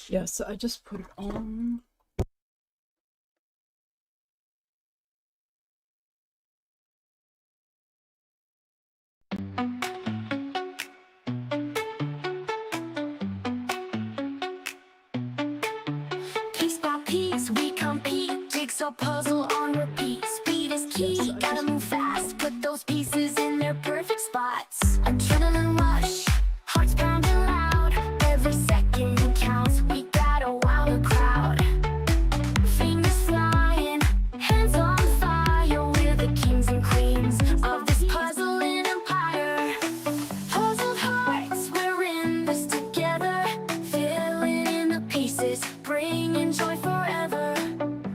Yeah, so I just put it on. Piece by piece we compete, jigsaw puzzle on repeat. Speed is key, Yes, gotta move fast, put those pieces in their perfect spots. Adrenaline rush, hearts pounding loud, every second counts, we gotta wow the crowd. Fingers flying, hands on fire, we're the kings and queens of this puzzling empire. Puzzled hearts, we're in this together, filling in the pieces, bringing joy forever.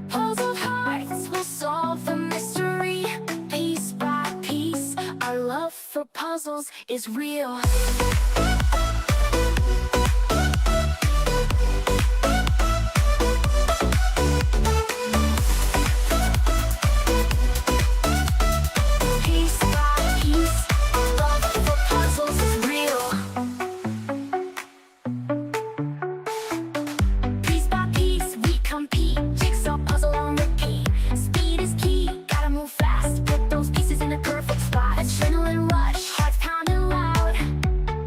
Puzzled hearts will solve the mystery, piece by piece. Our love for puzzles is real. Piece by piece, our love for puzzles is real. Piece by piece we compete, jigsaw puzzle on repeat. Speed is key, gotta move fast, put those pieces in a perfect spot. Adrenaline rush, hearts pounding loud,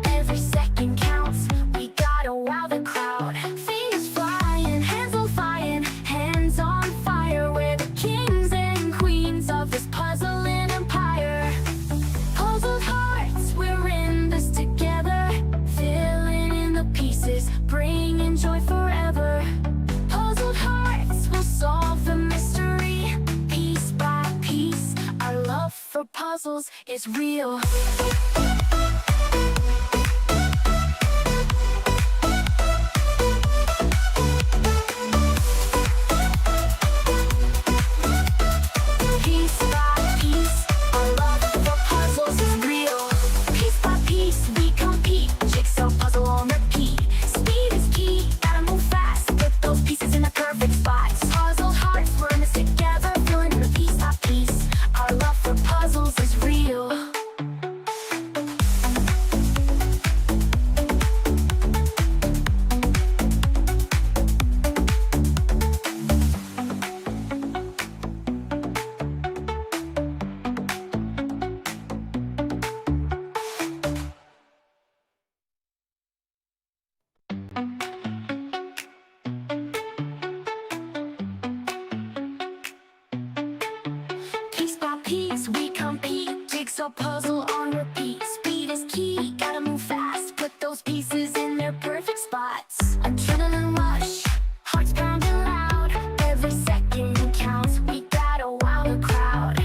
every second counts, we gotta wow the crowd. Fingers flying, hands on fire, we're the kings and queens of this puzzling empire. Puzzled hearts, we're in this together, filling in the pieces, bringing joy forever. Puzzled hearts will solve the mystery, piece by piece. Our love for puzzles is real. Piece by piece, our love for puzzles is real. Piece by piece we compete, jigsaw puzzle on repeat. Speed is key, gotta move fast, put those pieces in the perfect spots. Puzzled hearts, we're in this together, filling in the piece by piece. Our love for puzzles is real. Piece by piece we compete, jigsaw puzzle on repeat. Speed is key, gotta move fast, put those pieces in their perfect spots. Adrenaline rush, hearts pounding loud, every second counts, we gotta wow the crowd.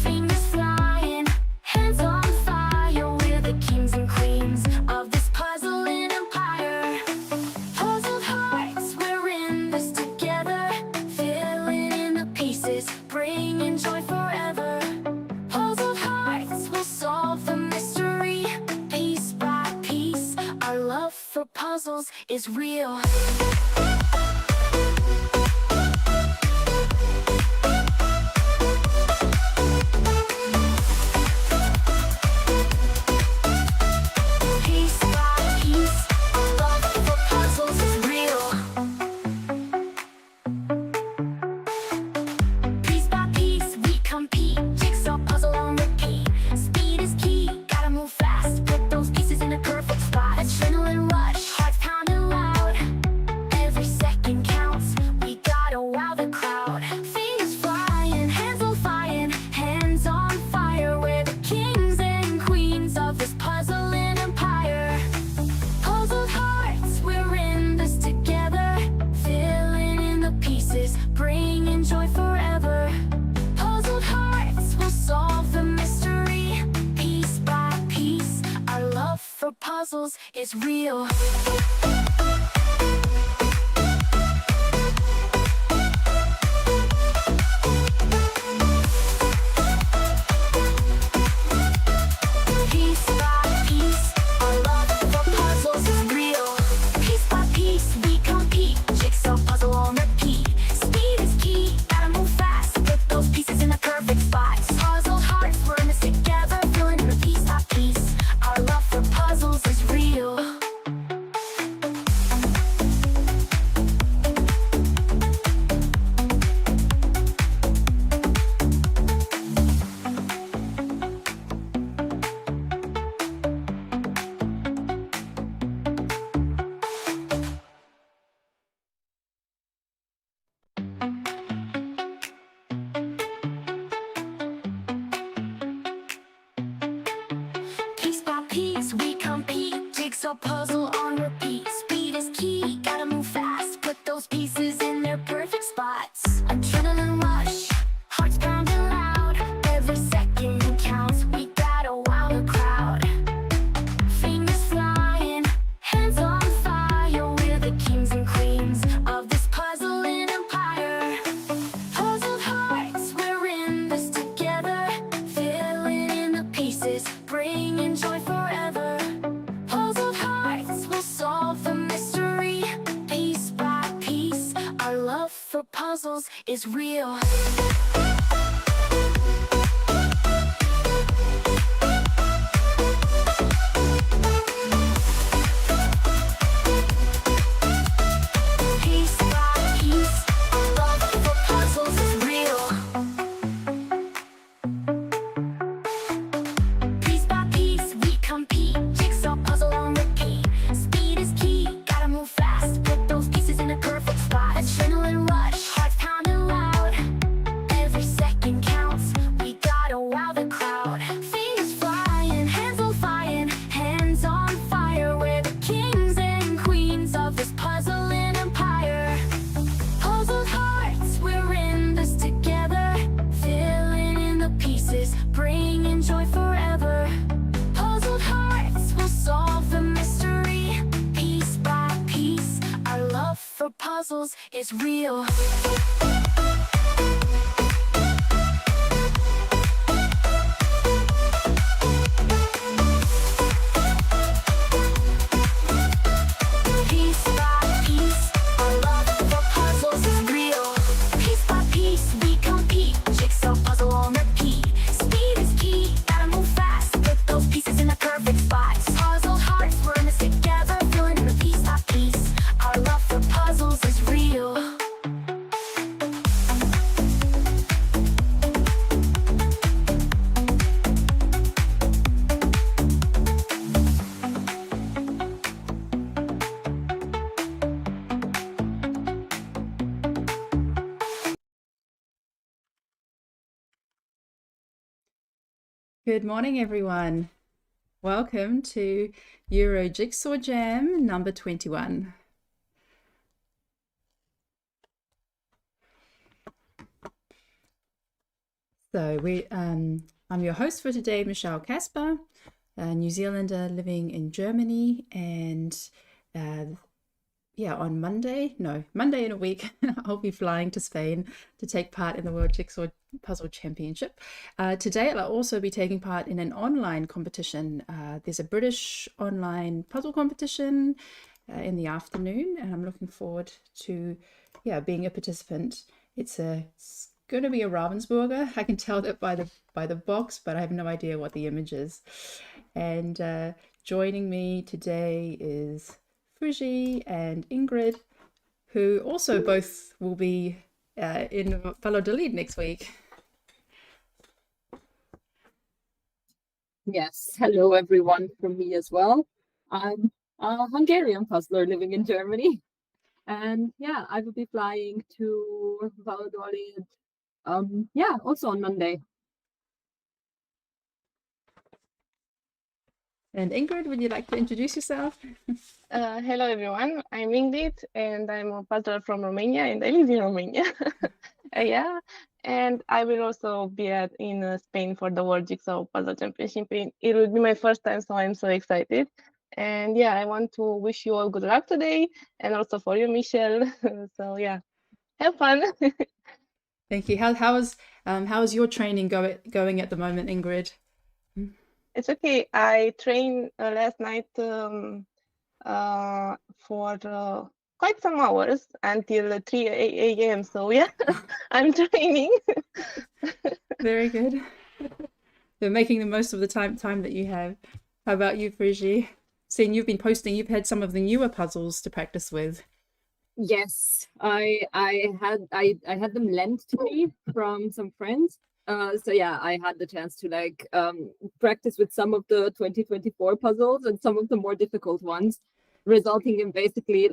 Fingers flying, hands on fire, we're the kings and queens of this puzzling empire. Puzzled hearts, we're in this together, filling in the pieces, bringing joy forever. Puzzled hearts will solve the mystery, piece by piece. Our love for puzzles is real. Piece by piece, our love for puzzles is real. Piece by piece we compete, jigsaw puzzle on repeat. Speed is key, gotta move fast, put those pieces in a perfect spot. Adrenaline rush, hearts pounding loud, every second counts, we gotta wow the crowd. Fingers flying, hands on fire, we're the kings and queens of this puzzling empire. Puzzled hearts, we're in this together, filling in the pieces, bringing joy forever. Puzzled hearts will solve the mystery, piece by piece. Our love for puzzles is real. Piece by piece, our love for puzzles is real. Piece by piece we compete, jigsaw puzzle on repeat. Speed is key, gotta move fast, put those pieces in the perfect spots. Puzzled hearts, we're in this together, filling in the piece by piece. Our love for puzzles is real. jigsaw puzzle on repeat. Speed is key, gotta move fast. Put those pieces in their perfect spots. Adrenaline rush, hearts pounding loud. Every second counts, we gotta wow the crowd. Fingers flying, hands on fire. We're the kings and queens of this puzzling empire. Puzzled hearts, we're in this together. Filling in the pieces, bringing joy forever. Puzzled hearts will solve the mystery. Piece by piece, our love for puzzles is real. Piece by piece, our love for puzzles is real. Piece by piece, we compete. Jigsaw puzzle on repeat. Speed is key, gotta move fast. Put those pieces in a perfect spot. Adrenaline rush, hearts pounding loud. Every second counts, we gotta wow the crowd. Fingers flying, hands on fire, hands on fire. We're the kings and queens of this puzzling empire. Puzzled hearts, we're in this together. Filling in the pieces, bringing joy forever. Puzzled hearts will solve the mystery. Piece by piece, our love for puzzles is real. Piece by piece, our love for puzzles is real. Piece by piece, we compete. Jigsaw puzzle on repeat. Speed is key, gotta move fast. Put those pieces in the perfect spots. Puzzled hearts, we're in this together. Filling in the piece by piece, our love for puzzles is real. Good morning, everyone. Welcome to Euro Jigsaw Jam number 21. So I'm your host for today, Michelle Casper, a New Zealander living in Germany, and on Monday in a week, I'll be flying to Spain to take part in the World Jigsaw Puzzle Championship. Today I'll also be taking part in an online competition. There's a British online puzzle competition in the afternoon, and I'm looking forward to being a participant. It's going to be a Ravensburger. I can tell that by the box, but I have no idea what the image is. And joining me today is Fuji and Ingrid, who also both will be in Valladolid next week. Yes, hello everyone from me as well. I'm a Hungarian puzzler living in Germany, and I will be flying to Valladolid. Also on Monday. And Ingrid, would you like to introduce yourself? Hello everyone, I'm Ingrid and I'm a puzzler from Romania and I live in Romania. And I will also be in Spain for the World Jigsaw Puzzle Championship. It will be my first time, so I'm so excited. And I want to wish you all good luck today and also for you, Michelle. So have fun. Thank you. How is your training going at the moment, Ingrid? It's okay. I trained last night for quite some hours until 3 a.m. So I'm training. Very good. They're making the most of the time that you have. How about you, Fuji? Seeing you've been posting, you've had some of the newer puzzles to practice with. Yes, I had them lent to me from some friends. I had the chance to practice with some of the 2024 puzzles and some of the more difficult ones, resulting in basically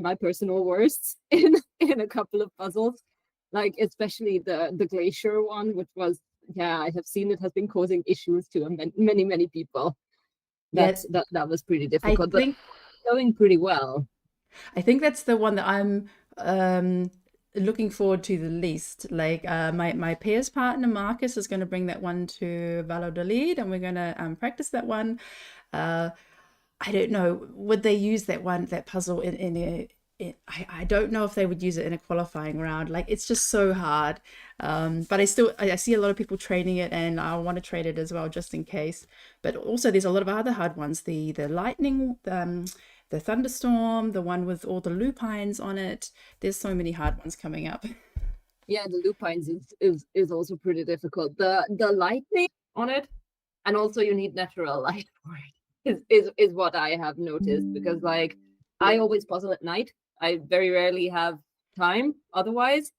my personal worsts in a couple of puzzles, especially the glacier one, which was I have seen it has been causing issues to many people. That was pretty I difficult, but think going pretty well. I think that's the one that I'm looking forward to the least. Like my peers partner Marcus is going to bring that one to Valladolid, and we're going to practice that one. Uh, I don't know, would they use that puzzle in a I don't know if they would use it in a qualifying round. Like it's just so hard. But I see a lot of people training it, and I want to trade it as well just in case. But also there's a lot of other hard ones. The lightning, the thunderstorm, the one with all the lupines on it. There's so many hard ones coming up. Yeah, the lupines is also pretty difficult. The lightning on it, and also you need natural light for it is what I have noticed, because like I always puzzle at night. I very rarely have time otherwise.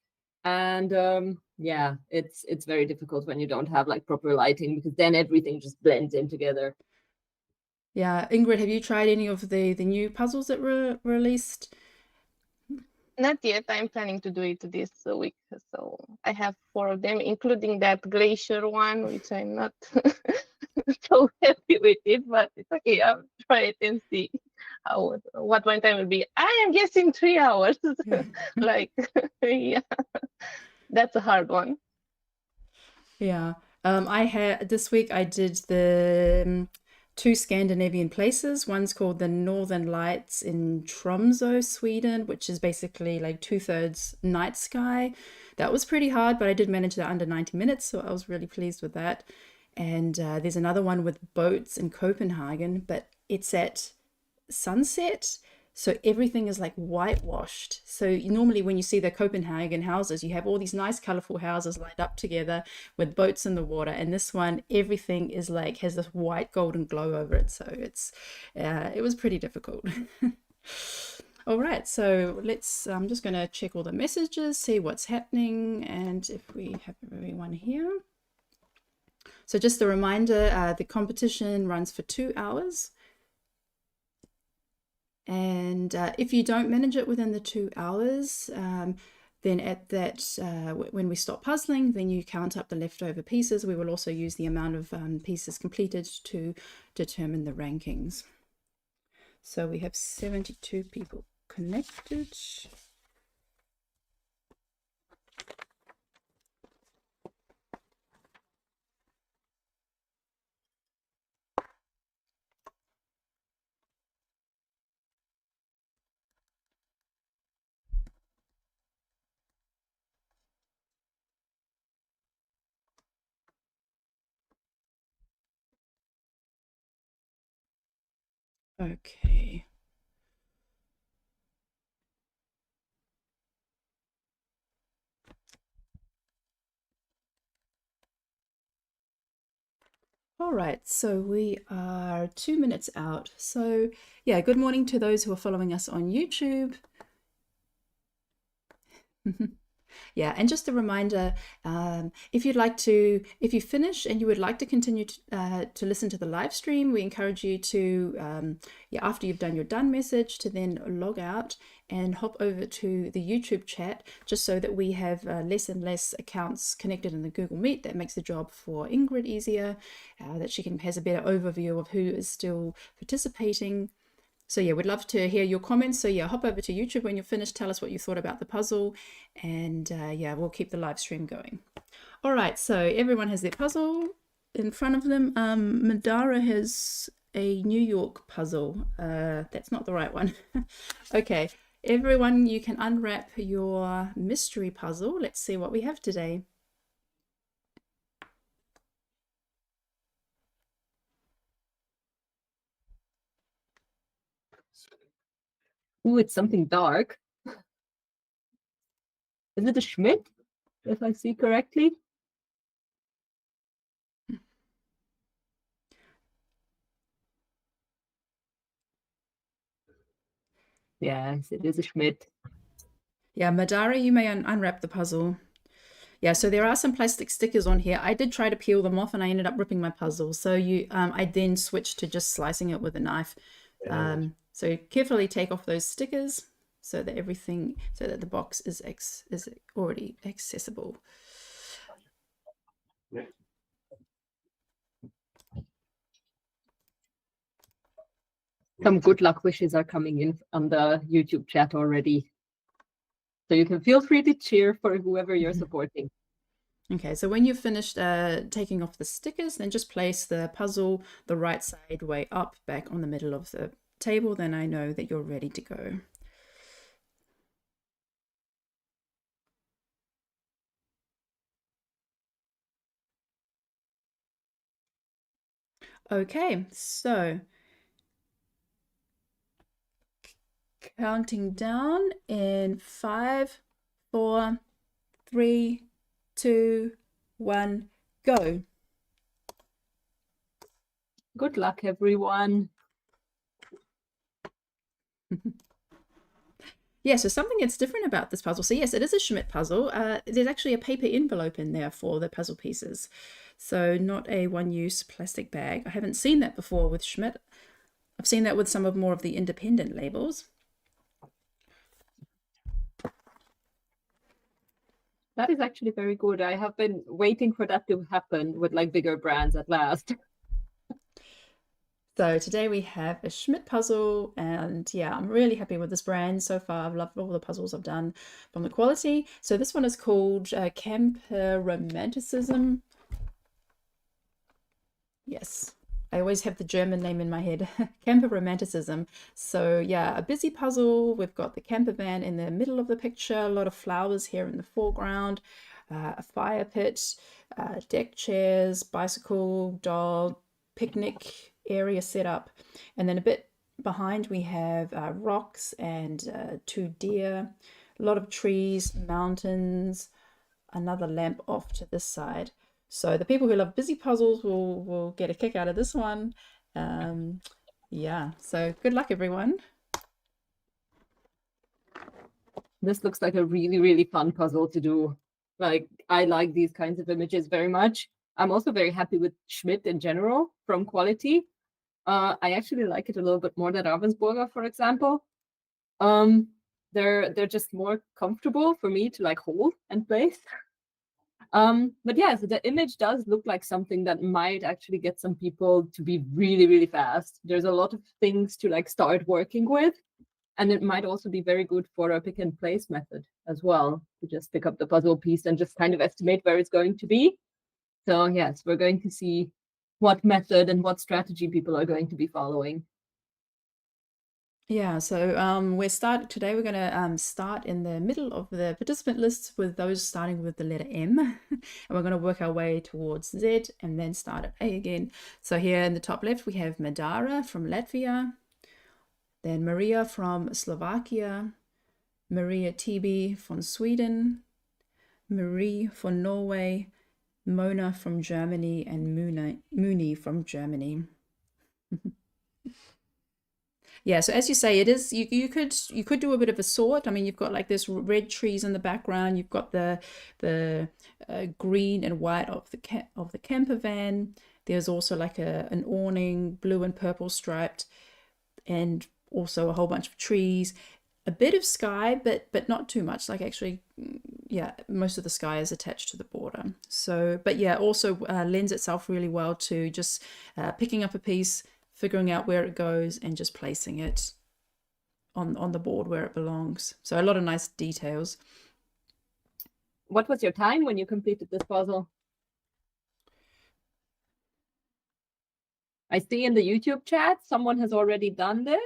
And yeah, it's very difficult when you don't have like proper lighting, because then everything just blends in together. Yeah, Ingrid, have you tried any of the new puzzles that were released? Not yet. I'm planning to do it this week. So I have 4 of them, including that glacier one, which I'm not so happy with it, but it's okay. I'll try it and see what my time will be. I am guessing 3 hours. Like, yeah, that's a hard one. Yeah. I had this week I did the 2 Scandinavian places. One's called the Northern Lights in Tromsø, Sweden, which is basically like 2/3 night sky. That was pretty hard, but I did manage that under 90 minutes, so I was really pleased with that. And there's another one with boats in Copenhagen, but it's at sunset. So everything is like whitewashed. So normally when you see the Copenhagen houses, you have all these nice colorful houses lined up together with boats in the water. And this one, everything is like, has this white golden glow over it. So it was pretty difficult. All right, so I'm just going to check all the messages, see what's happening, and if we have everyone here. So just a reminder, the competition runs for 2 hours. And if you don't manage it within the 2 hours, then at that, when we stop puzzling, then you count up the leftover pieces. We will also use the amount of pieces completed to determine the rankings. So we have 72 people connected. Okay. All right, so we are 2 minutes out. So yeah, good morning to those who are following us on YouTube. Yeah, and just a reminder, if you finish and you would like to continue to listen to the live stream, we encourage you to, after you've done your done message, to then log out and hop over to the YouTube chat, just so that we have less and less accounts connected in the Google Meet. That makes the job for Ingrid easier, that she has a better overview of who is still participating. So yeah, we'd love to hear your comments. So yeah, hop over to YouTube when you're finished. Tell us what you thought about the puzzle, and yeah, we'll keep the live stream going. All right, so everyone has their puzzle in front of them. Madara has a New York puzzle. That's not the right one. Okay, everyone, you can unwrap your mystery puzzle. Let's see what we have today. Ooh, it's something dark. Is it a Schmidt, if I see correctly? Yes, it is a Schmidt. Yeah, Madara, you may unwrap the puzzle. Yeah, so there are some plastic stickers on here. I did try to peel them off and I ended up ripping my puzzle. So I then switched to just slicing it with a knife. So carefully take off those stickers so that the box is already accessible. Some good luck wishes are coming in on the YouTube chat already. So you can feel free to cheer for whoever you're supporting. Okay, so when you've finished taking off the stickers, then just place the puzzle the right side way up, back on the middle of the table. Then I know that you're ready to go. Okay, so counting down in 5, 4, 3, 2, 1, go. Good luck, everyone. Yeah, so something that's different about this puzzle. So yes, it is a Schmidt puzzle. There's actually a paper envelope in there for the puzzle pieces. So not a one-use plastic bag. I haven't seen that before with Schmidt. I've seen that with some of more of the independent labels. That is actually very good. I have been waiting for that to happen with like bigger brands at last. So today we have a Schmidt puzzle, and yeah, I'm really happy with this brand so far. I've loved all the puzzles I've done from the quality. So this one is called Camper Romanticism. Yes, I always have the German name in my head. Camper Romanticism. So yeah, a busy puzzle. We've got the camper van in the middle of the picture, a lot of flowers here in the foreground, a fire pit, deck chairs, bicycle, dog, picnic area set up, and then a bit behind we have rocks and 2 deer, a lot of trees, mountains, another lamp off to this side. So the people who love busy puzzles will get a kick out of this one. Yeah, so good luck, everyone. This looks like a really, really fun puzzle to do. Like, I like these kinds of images very much. I'm also very happy with Schmidt in general from quality. I actually like it a little bit more than Ravensburger, for example. They're just more comfortable for me to like hold and place. But yeah, so the image does look like something that might actually get some people to be really, really fast. There's a lot of things to like start working with. And it might also be very good for a pick and place method as well, to just pick up the puzzle piece and just kind of estimate where it's going to be. So yes, we're going to see what method and what strategy people are going to be following. Yeah, so today we're going to start in the middle of the participant list with those starting with the letter M, and we're going to work our way towards Z and then start at A again. So here in the top left we have Madara from Latvia, then Maria from Slovakia, Maria Tibi from Sweden, Marie from Norway, Mona from Germany, and Muni from Germany. Yeah, so as you say, it is you could do a bit of a sort. I mean, you've got like this red trees in the background. You've got the green and white of the camper van. There's also like an awning, blue and purple striped, and also a whole bunch of trees. A bit of sky, but not too much. Like actually, yeah, most of the sky is attached to the border. So, but yeah, also lends itself really well to just picking up a piece, figuring out where it goes, and just placing it on the board where it belongs. So a lot of nice details. What was your time when you completed this puzzle? I see in the YouTube chat someone has already done this.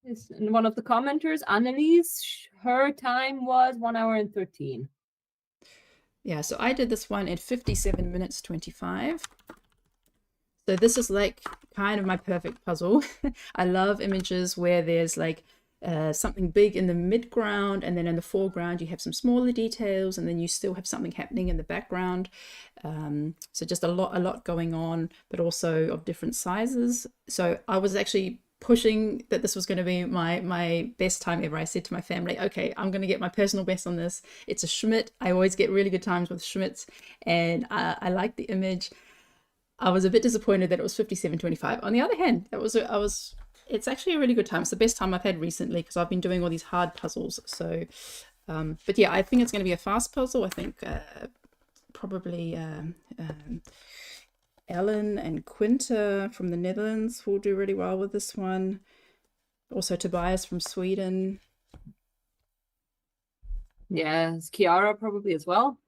It's in one of the commenters, Annalise, her time was 1 hour and 13. Yeah, so I did this one at 57 minutes 25. So this is like kind of my perfect puzzle. I love images where there's like something big in the midground, and then in the foreground you have some smaller details, and then you still have something happening in the background. So just a lot going on, but also of different sizes. So I was actually pushing that this was going to be my best time ever. I said to my family, okay, I'm going to get my personal best on this. It's a Schmidt. I always get really good times with Schmidts, and I like the image. I was a bit disappointed that it was 57.25. On the other hand, it's actually a really good time. It's the best time I've had recently because I've been doing all these hard puzzles. So, but yeah, I think it's going to be a fast puzzle. I think probably Ellen and Quinta from the Netherlands will do really well with this one. Also Tobias from Sweden. Yes, Kiara probably as well.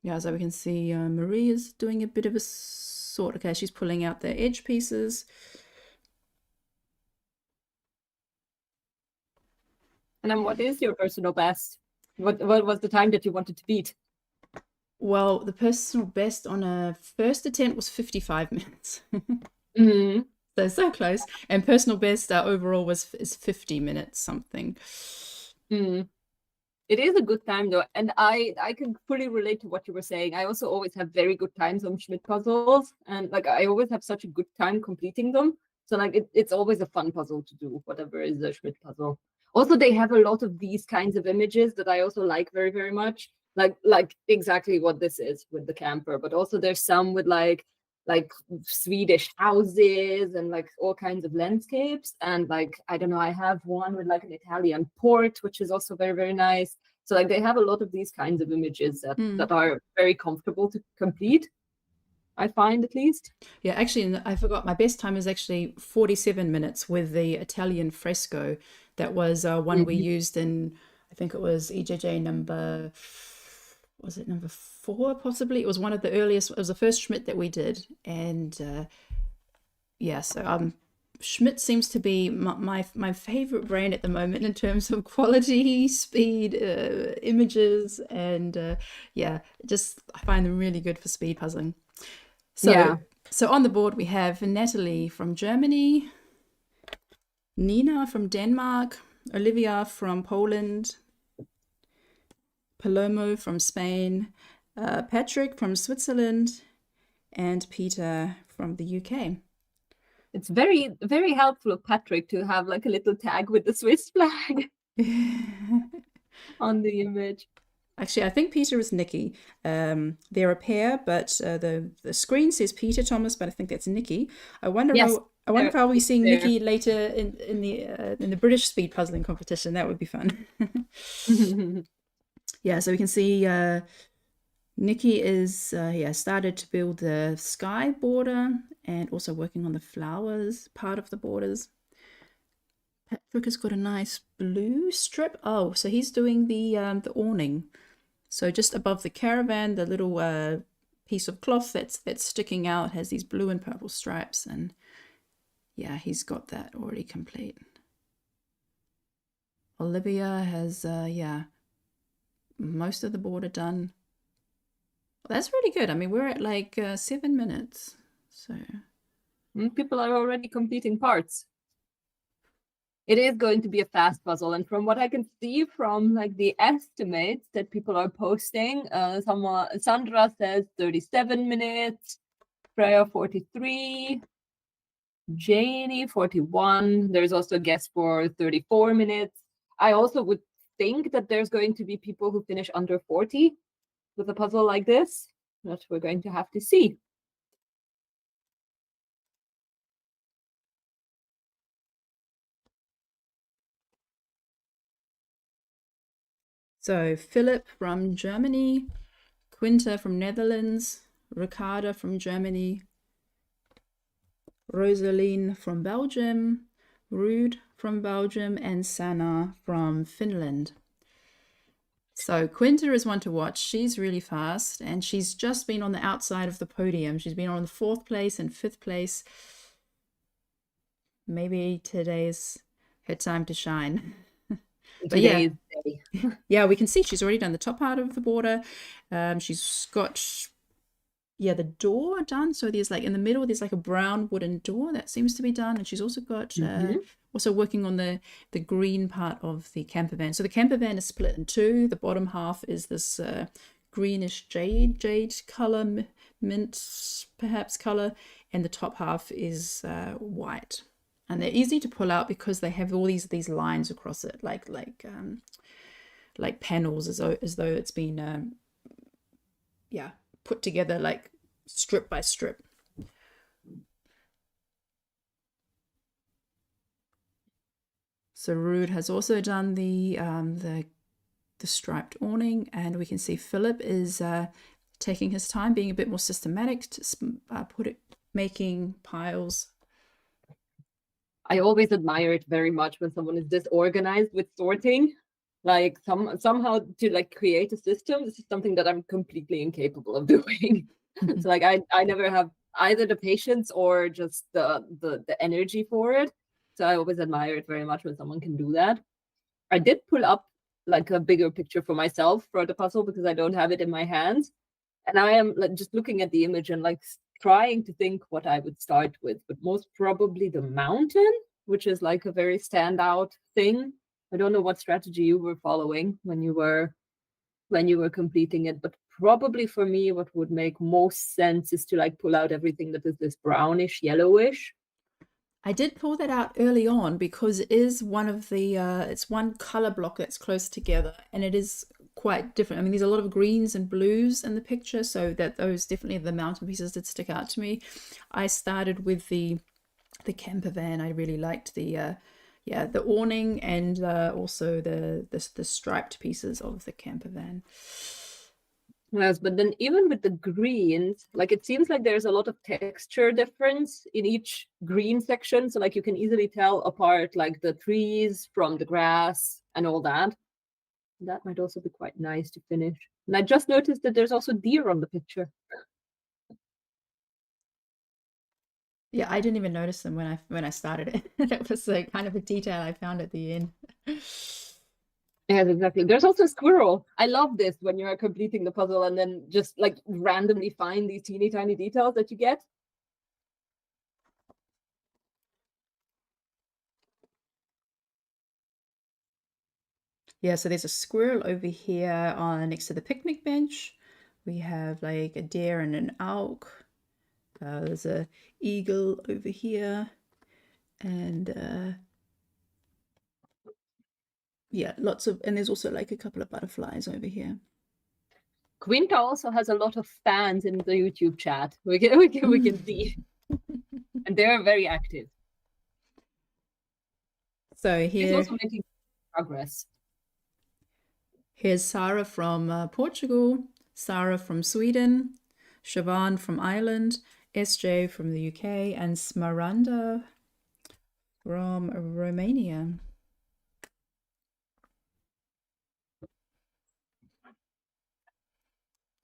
Yeah, so we can see Marie is doing a bit of a sort. Okay, she's pulling out the edge pieces. And then what is your personal best? What was the time that you wanted to beat? Well, the personal best on a first attempt was 55 minutes. Mm. So close. And personal best overall is 50 minutes something. Mm. It is a good time though, and I can fully relate to what you were saying. I also always have very good times on Schmidt puzzles, and like I always have such a good time completing them. So like it's always a fun puzzle to do, whatever is a Schmidt puzzle. Also, they have a lot of these kinds of images that I also like very, very much. Like exactly what this is with the camper, but also there's some with like Swedish houses and like all kinds of landscapes. And like, I don't know, I have one with like an Italian port, which is also very, very nice. So like they have a lot of these kinds of images that are very comfortable to complete, I find at least. Yeah, actually, I forgot, my best time is actually 47 minutes with the Italian fresco. That was one we used in, I think it was EJJ number, was it number 4 possibly? It was one of the earliest, it was the first Schmidt that we did. And yeah, so Schmidt seems to be my favorite brand at the moment in terms of quality, speed, images, and yeah, just I find them really good for speed puzzling. So, Yeah. so on the board we have Natalie from Germany, Nina from Denmark, Olivia from Poland, Palomo from Spain, Patrick from Switzerland, and Peter from the UK. It's very, very helpful of Patrick to have like a little tag with the Swiss flag on the image. Actually, I think Peter is Nikki. They're a pair, but the screen says Peter Thomas, but I think that's Nikki. I wonder Yes, if I'll be seeing there. Nikki later in the British speed puzzling competition. That would be fun. Yeah, so we can see Nikki is started to build the sky border and also working on the flowers part of the borders. Patrick has got a nice blue strip. Oh, so he's doing the awning. So just above the caravan, the little piece of cloth that's sticking out has these blue and purple stripes, and yeah, he's got that already complete. Olivia has most of the border done. That's really good. I mean, we're at like 7 minutes, so People are already completing parts. It is going to be a fast puzzle, and from what I can see from like the estimates that people are posting, Sandra says 37 minutes, Freya 43, Janie 41. There's also a guess for 34 minutes. I also would think that there's going to be people who finish under 40 with a puzzle like this, that we're going to have to see. So Philip from Germany, Quinta from Netherlands, Ricarda from Germany, Rosaline from Belgium, Ruud from Belgium, and Sana from Finland. So Quinta is one to watch. She's really fast, and she's just been on the outside of the podium. She's been on the 4th place and 5th place. Maybe today's her time to shine. But yeah, yeah, we can see she's already done the top part of the border. She's got the door done. So there's like in the middle, there's like a brown wooden door that seems to be done, and she's also got also working on the green part of the camper van. So the camper van is split in 2. The bottom half is this greenish jade color, mint perhaps color, and the top half is white. And they're easy to pull out because they have all these lines across it, like panels, as though it's been put together like strip by strip. So Ruud has also done the striped awning, and we can see Philip is taking his time, being a bit more systematic to making piles? I always admire it very much when someone is disorganized with sorting. Like somehow to like create a system. This is something that I'm completely incapable of doing. So like I never have either the patience or just the energy for it. So I always admire it very much when someone can do that. I did pull up like a bigger picture for myself for the puzzle because I don't have it in my hands. And I am like just looking at the image and like trying to think what I would start with, but most probably the mountain, which is like a very standout thing. I don't know what strategy you were following when you were completing it, but probably for me what would make most sense is to like pull out everything that is this brownish yellowish. I did pull that out early on because it is one of the it's one color block that's close together, and it is quite different. I mean, there's a lot of greens and blues in the picture, so that those definitely the mountain pieces did stick out to me. I started with the camper van. I really liked the yeah, the awning and also the striped pieces of the camper van. Yes, but then even with the greens, like it seems like there's a lot of texture difference in each green section. So like you can easily tell apart like the trees from the grass and all that. That might also be quite nice to finish. And I just noticed that there's also deer on the picture. Yeah, I didn't even notice them when I started it. That was like kind of a detail I found at the end. Yes, exactly. There's also a squirrel. I love this when you're completing the puzzle and then just like randomly find these teeny tiny details that you get. Yeah, so there's a squirrel over here on next to the picnic bench. We have like a deer and an elk. There's a eagle over here, and yeah, lots of, and there's also like a couple of butterflies over here. Quinta also has a lot of fans in the YouTube chat. We can see, and they're very active. So She's here, also making progress. here's Sarah from Portugal, Sarah from Sweden, Siobhan from Ireland, SJ from the UK, and Smaranda from Romania.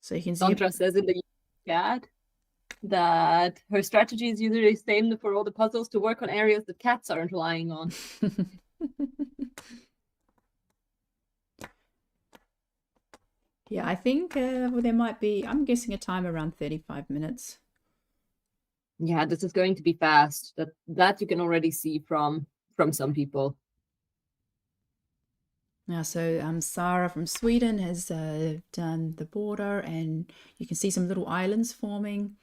So you can see Sandra says in the chat that her strategy is usually the same for all the puzzles to work on areas that cats aren't lying on. Yeah, I think well, there might be, I'm guessing a time around 35 minutes. Yeah, this is going to be fast. That you can already see from some people. Now, so Sarah from Sweden has done the border, and you can see some little islands forming.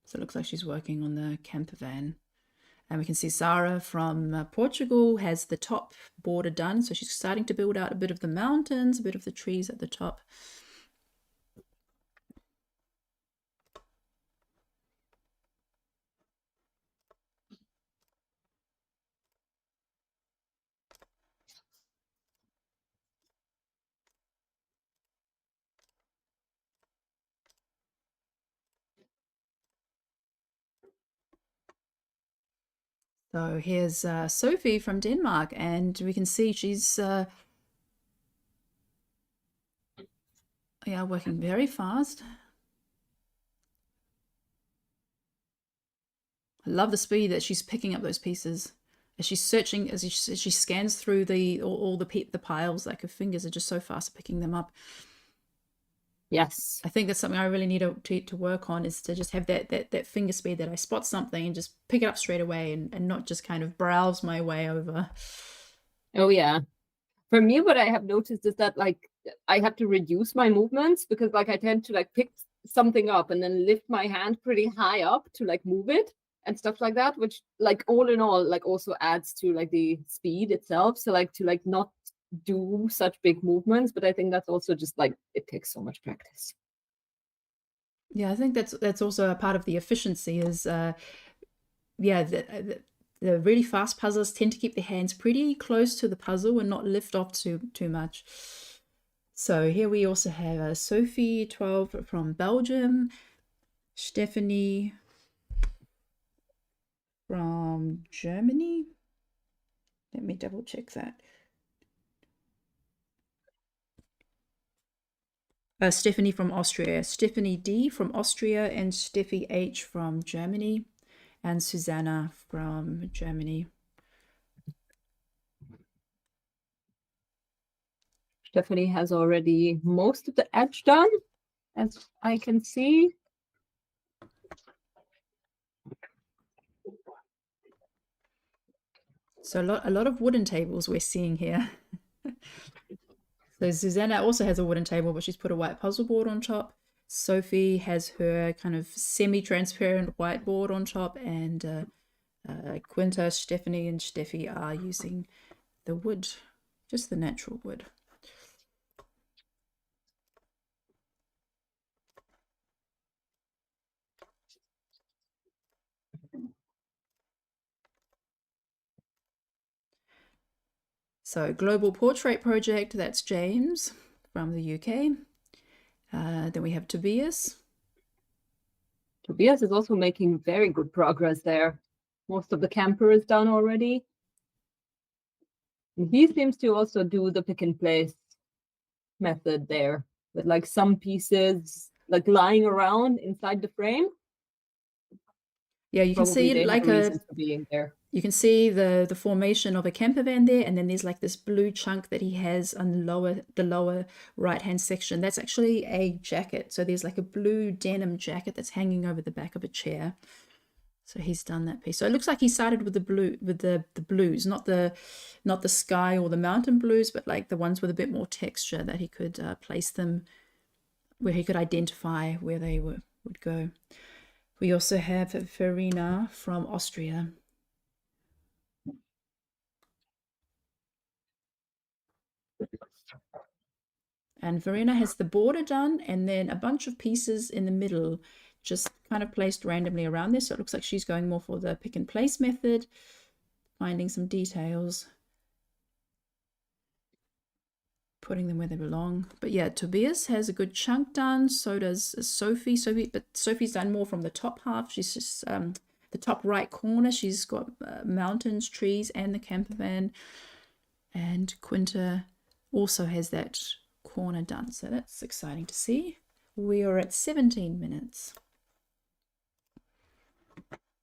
So it looks like she's working on the camper van. And we can see Sarah from Portugal has the top border done. So she's starting to build out a bit of the mountains, a bit of the trees at the top. So here's Sophie from Denmark, and we can see she's yeah, working very fast. I love the speed that she's picking up those pieces as she's searching, as she scans through all the piles. Like her fingers are just so fast at picking them up. Yes, I think that's something I really need to work on, is to just have that finger speed, that I spot something and just pick it up straight away, and not just kind of browse my way over. Oh yeah. For me, what I have noticed is that like I have to reduce my movements because like I tend to like pick something up and then lift my hand pretty high up to like move it and stuff like that, which like all in all like also adds to like the speed itself. So like to like not do such big movements, but I think that's also just like it takes so much practice. Yeah, I think that's also a part of the efficiency is yeah, the really fast puzzlers tend to keep their hands pretty close to the puzzle and not lift off too much. So here we also have Sophie 12 from Belgium. Stephanie from Germany. Let me double check that. Stephanie from Austria, Stephanie D from Austria, and Steffi H from Germany, and Susanna from Germany. Stephanie has already most of the edge done, as I can see. So a lot of wooden tables we're seeing here. So Susanna also has a wooden table, but she's put a white puzzle board on top. Sophie has her kind of semi-transparent whiteboard on top, and Quinta, Stephanie, and Steffi are using the wood, just the natural wood. So Global Portrait Project, that's James from the UK. Then we have Tobias. Tobias is also making very good progress there. Most of the camper is done already. And he seems to also do the pick and place method there, with like some pieces like lying around inside the frame. Yeah, you can see like being there. You can see the formation of a camper van there, and then there's like this blue chunk that he has on the lower right hand section. That's actually a jacket. So there's like a blue denim jacket that's hanging over the back of a chair. So he's done that piece. So it looks like he started with the blues, not the sky or the mountain blues, but like the ones with a bit more texture that he could place them where he could identify where they would go. We also have Verena from Austria. And Verena has the border done, and then a bunch of pieces in the middle just kind of placed randomly around this. So it looks like she's going more for the pick and place method, finding some details, putting them where they belong. But yeah, Tobias has a good chunk done. So does Sophie. But Sophie's done more from the top half. She's just the top right corner. She's got mountains, trees, and the camper van. And Quinta also has that corner done, so that's exciting to see. We are at 17 minutes.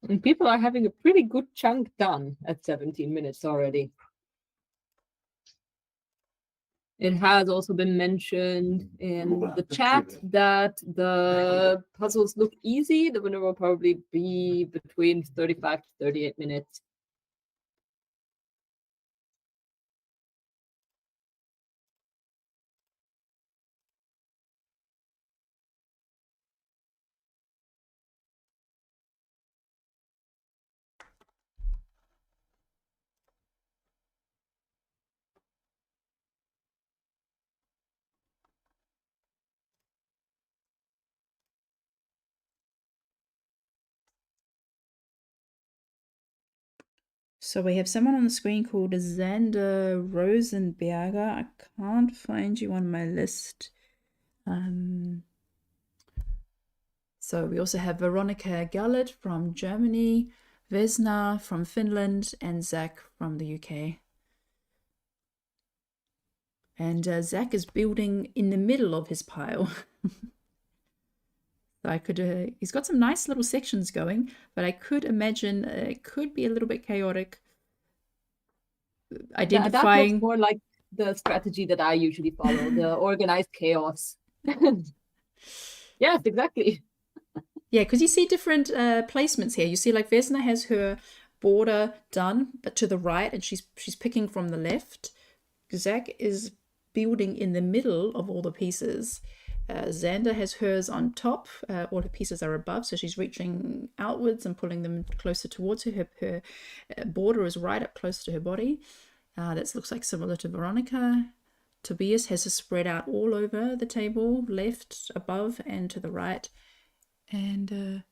And people are having a pretty good chunk done at 17 minutes already. It has also been mentioned in the chat that the puzzles look easy. The winner will probably be between 35 to 38 minutes. So we have someone on the screen called Xander Rosenberger. I can't find you on my list. So we also have Veronica Gallert from Germany, Vesna from Finland, and Zach from the UK. And Zach is building in the middle of his pile. So I could, he's got some nice little sections going, but I could imagine it could be a little bit chaotic. Identifying. That looks more like the strategy that I usually follow, the organized chaos. Yes, exactly. Yeah, because you see different placements here. You see like Vesna has her border done, but to the right, and she's picking from the left. Zach is building in the middle of all the pieces. Xander has hers on top. All her pieces are above, so she's reaching outwards and pulling them closer towards her. Her border is right up close to her body. That looks like similar to Veronica. Tobias has her spread out all over the table, left, above, and to the right. And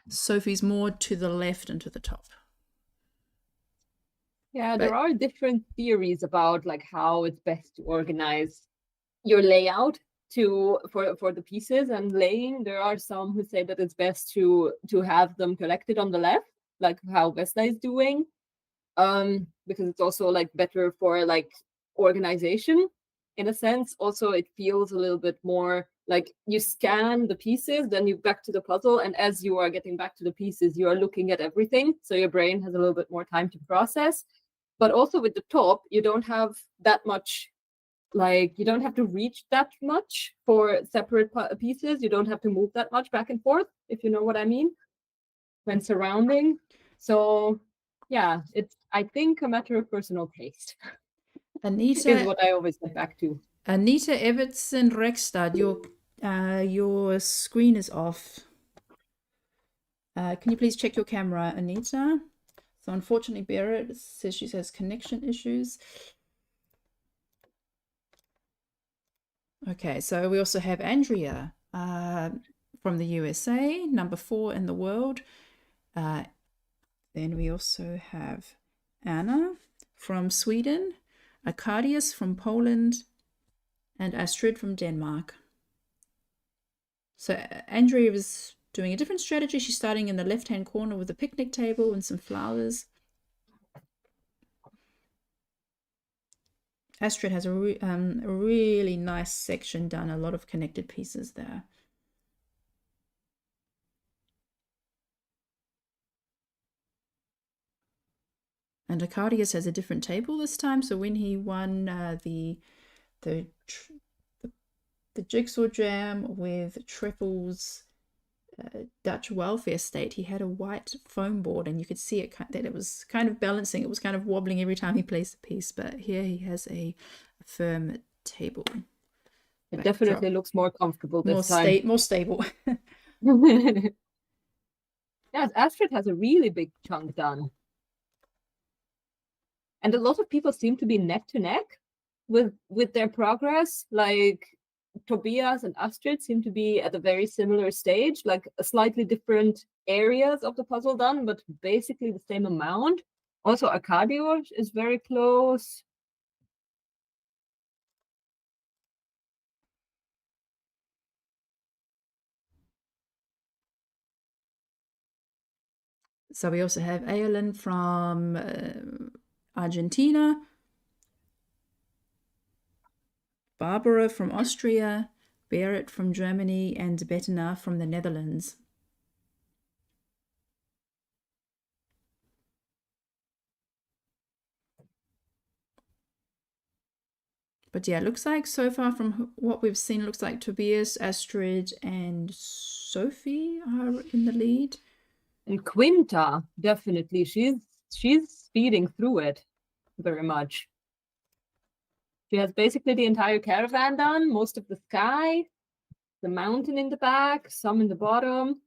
Sophie's more to the left and to the top. Yeah, there are different theories about like how it's best to organize your layout. for the pieces and laying. There are some who say that it's best to have them collected on the left, like how Vesna is doing, because it's also like better for like organization in a sense. Also, it feels a little bit more like you scan the pieces, then you back to the puzzle, and as you are getting back to the pieces, you are looking at everything, so your brain has a little bit more time to process. But also with the top, you don't have that much, like you don't have to reach that much for separate pieces. You don't have to move that much back and forth, if you know what I mean, when surrounding. So yeah, it's, I think, a matter of personal taste is Anita, what I always get back to. Anita Evertson Rekstad, your screen is off. Can you please check your camera, Anita? So unfortunately, Berit says she has connection issues. Okay, so we also have Andrea from the USA, number 4 in the world. Then we also have Anna from Sweden, Arkadius from Poland, and Astrid from Denmark. So Andrea is doing a different strategy. She's starting in the left-hand corner with a picnic table and some flowers. Astrid has a really nice section done, a lot of connected pieces there. And Arkadius has a different table this time. So when he won the Jigsaw Jam with Treffel's Dutch welfare state, he had a white foam board, and you could see it that it was kind of balancing. It was kind of wobbling every time he placed a piece, but here he has a firm table. It definitely looks more comfortable this time. More stable. Yes, Astrid has a really big chunk done. And a lot of people seem to be neck to neck with their progress. Like Tobias and Astrid seem to be at a very similar stage, like slightly different areas of the puzzle done, but basically the same amount. Also, Arkadiusz is very close. So we also have Aylin from Argentina, Barbara from Austria, Berit from Germany, and Bettina from the Netherlands. But yeah, it looks like so far from what we've seen, it looks like Tobias, Astrid, and Sophie are in the lead. And Quinta, definitely, she's speeding through it very much. She has basically the entire caravan done, most of the sky, the mountain in the back, some in the bottom.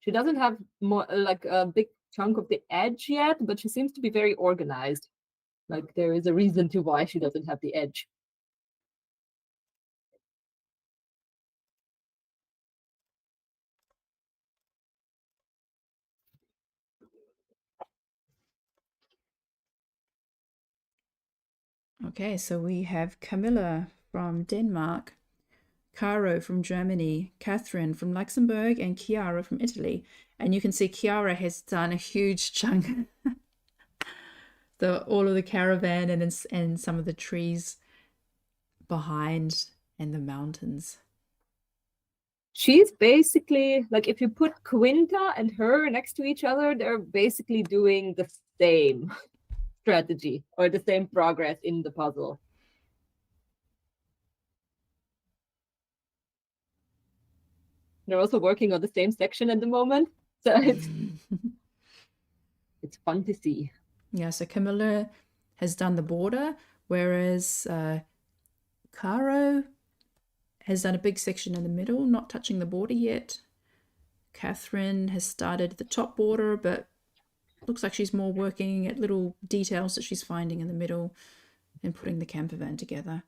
She doesn't have more like a big chunk of the edge yet, but she seems to be very organized. Like there is a reason to why she doesn't have the edge. Okay, so we have Camilla from Denmark, Caro from Germany, Catherine from Luxembourg, and Chiara from Italy. And you can see Chiara has done a huge chunk. All of the caravan and some of the trees behind and the mountains. She's basically, like if you put Quinta and her next to each other, they're basically doing the same strategy or the same progress in the puzzle. They're also working on the same section at the moment, so it's fun to see. Yeah, so Camilla has done the border, whereas Caro has done a big section in the middle, not touching the border yet. Catherine has started the top border, but looks like she's more working at little details that she's finding in the middle and putting the camper van together.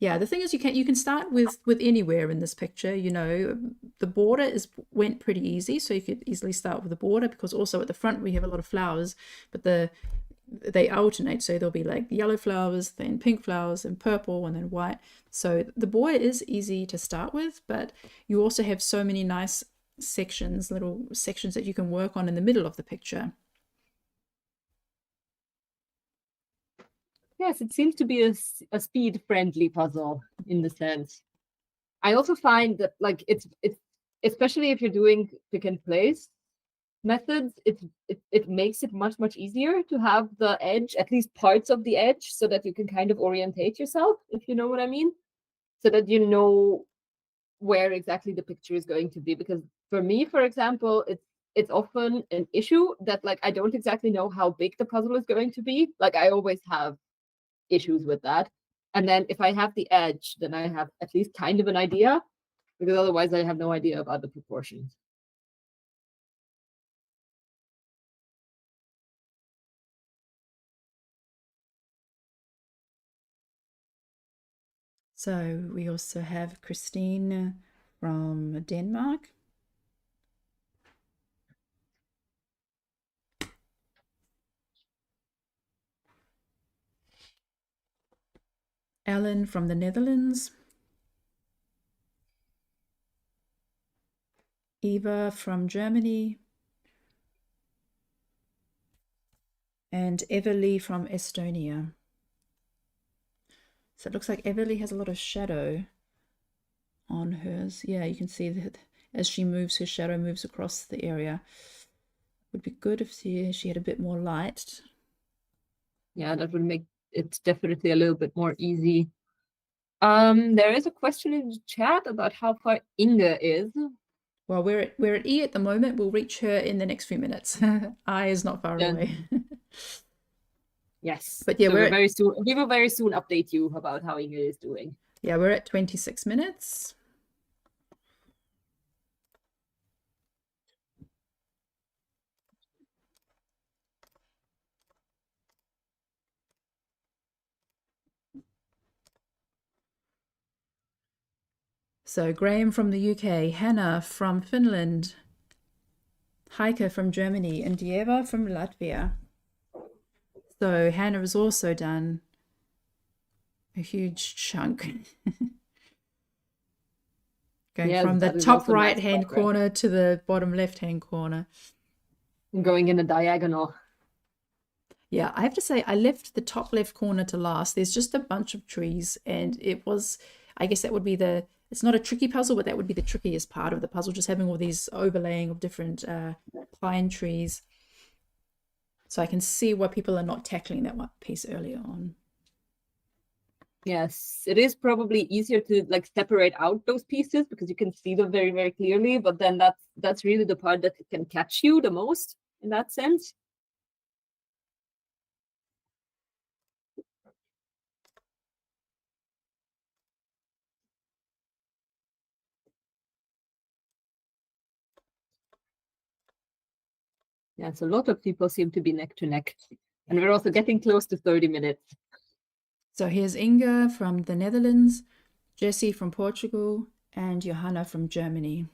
Yeah, the thing is you can start with anywhere in this picture. You know, the border went pretty easy, so you could easily start with the border, because also at the front we have a lot of flowers, but they alternate. So there'll be like yellow flowers, then pink flowers, and purple, and then white. So the border is easy to start with, but you also have so many nice sections, little sections that you can work on in the middle of the picture. Yes, it seems to be a speed-friendly puzzle in the sense. I also find that like it's especially if you're doing pick and place methods, it makes it much easier to have the edge, at least parts of the edge, so that you can kind of orientate yourself, if you know what I mean, so that you know where exactly the picture is going to be. Because for me, for example, it's often an issue that like I don't exactly know how big the puzzle is going to be. Like I always have issues with that. And then if I have the edge, then I have at least kind of an idea, because otherwise I have no idea about the proportions. So we also have Christine from Denmark. Ellen from the Netherlands. Eva from Germany. And Everly from Estonia. So it looks like Everly has a lot of shadow on hers. Yeah, you can see that as she moves, her shadow moves across the area. Would be good if she had a bit more light. Yeah, that would make it definitely a little bit more easy. There is a question in the chat about how far Inge is. Well, we're at E at the moment. We'll reach her in the next few minutes. I is not far away. Yes, but yeah, so we will very soon update you about how Inge is doing. Yeah, we're at 26 minutes. So Graham from the UK, Hannah from Finland, Heike from Germany, and Dieva from Latvia. So Hannah has also done a huge chunk. Going from the top right-hand corner to the bottom left-hand corner. Going in a diagonal. Yeah, I have to say, I left the top left corner to last. There's just a bunch of trees, and it was, I guess that would be it's not a tricky puzzle, but that would be the trickiest part of the puzzle, just having all these overlaying of different pine trees. So I can see why people are not tackling that one piece earlier on. Yes, it is probably easier to like separate out those pieces because you can see them very clearly, but then that's really the part that can catch you the most in that sense. Yeah, so a lot of people seem to be neck to neck, and we're also getting close to 30 minutes. So here's Inga from the Netherlands, Jessie from Portugal, and Johanna from Germany.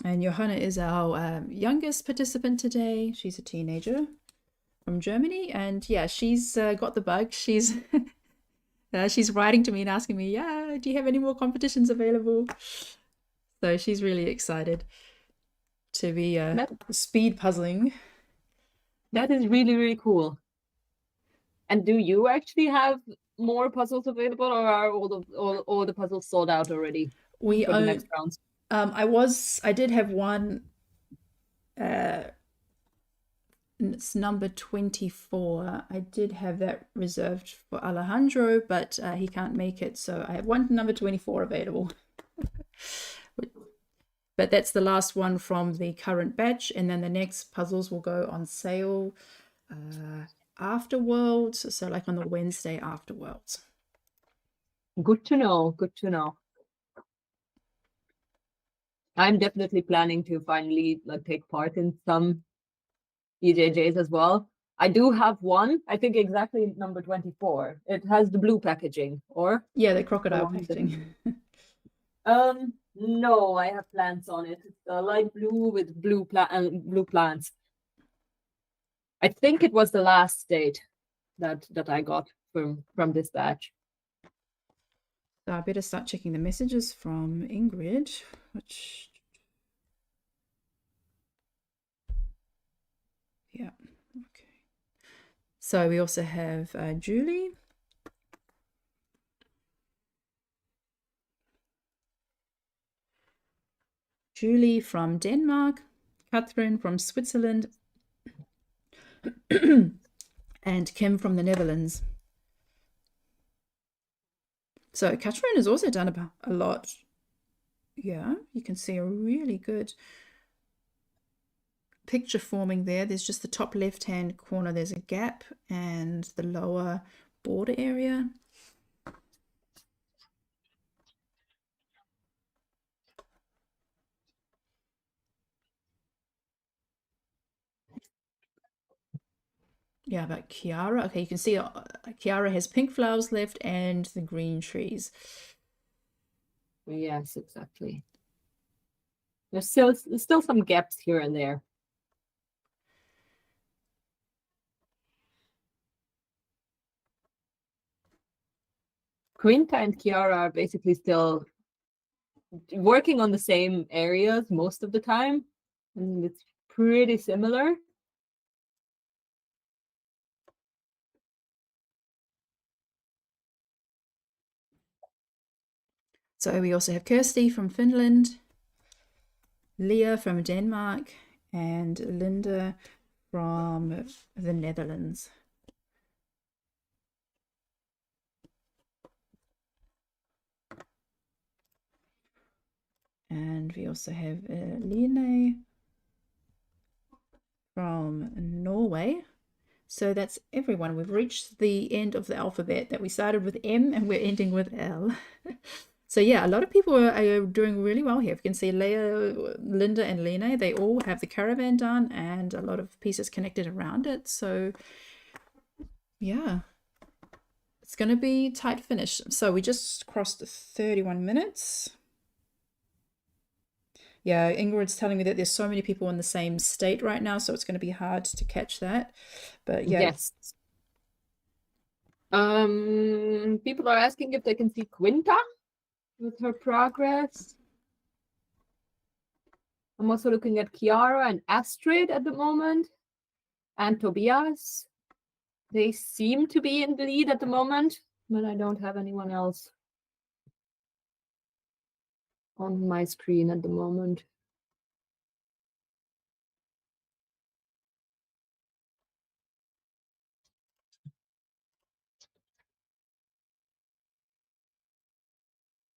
And Johanna is our youngest participant today. She's a teenager from Germany, and yeah, she's got the bug. She's she's writing to me and asking me, yeah, do you have any more competitions available? So she's really excited to be speed puzzling. That is really cool. And do you actually have more puzzles available, or are all the puzzles sold out already for the next rounds? I did have one. It's number 24. I did have that reserved for Alejandro, but he can't make it, so I have one number 24 available. But that's the last one from the current batch, and then the next puzzles will go on sale after Worlds, so like on the Wednesday after Worlds. Good to know, good to know. I'm definitely planning to finally like take part in some EJJs as well. I do have one, I think exactly number 24. It has the blue packaging, or? Yeah, the crocodile packaging. No, I have plants on it. It's light blue with blue plants. I think it was the last date that I got from this batch. So I better start checking the messages from Ingrid, which, yeah, okay. So we also have Julie. Julie from Denmark, Catherine from Switzerland, and Kim from the Netherlands. So Catherine has also done about a lot. Yeah, you can see a really good picture forming there. There's just the top left-hand corner, there's a gap, and the lower border area. Yeah, but Kiara, okay, you can see Kiara has pink flowers left and the green trees. Yes, exactly. There's still some gaps here and there. Quinta and Kiara are basically still working on the same areas most of the time, and it's pretty similar. So we also have Kirsty from Finland, Leah from Denmark, and Linda from the Netherlands. And we also have Line from Norway. So that's everyone. We've reached the end of the alphabet that we started with M and we're ending with L. So yeah, a lot of people are doing really well here. You can see Leah, Linda, and Lena, they all have the caravan done and a lot of pieces connected around it. So yeah, it's going to be tight finish. So we just crossed 31 minutes. Yeah, Ingrid's telling me that there's so many people in the same state right now, so it's going to be hard to catch that. But yeah. Yes. People are asking if they can see Quinta with her progress. I'm also looking at Kiara and Astrid at the moment, and Tobias. They seem to be in the lead at the moment, but I don't have anyone else on my screen at the moment.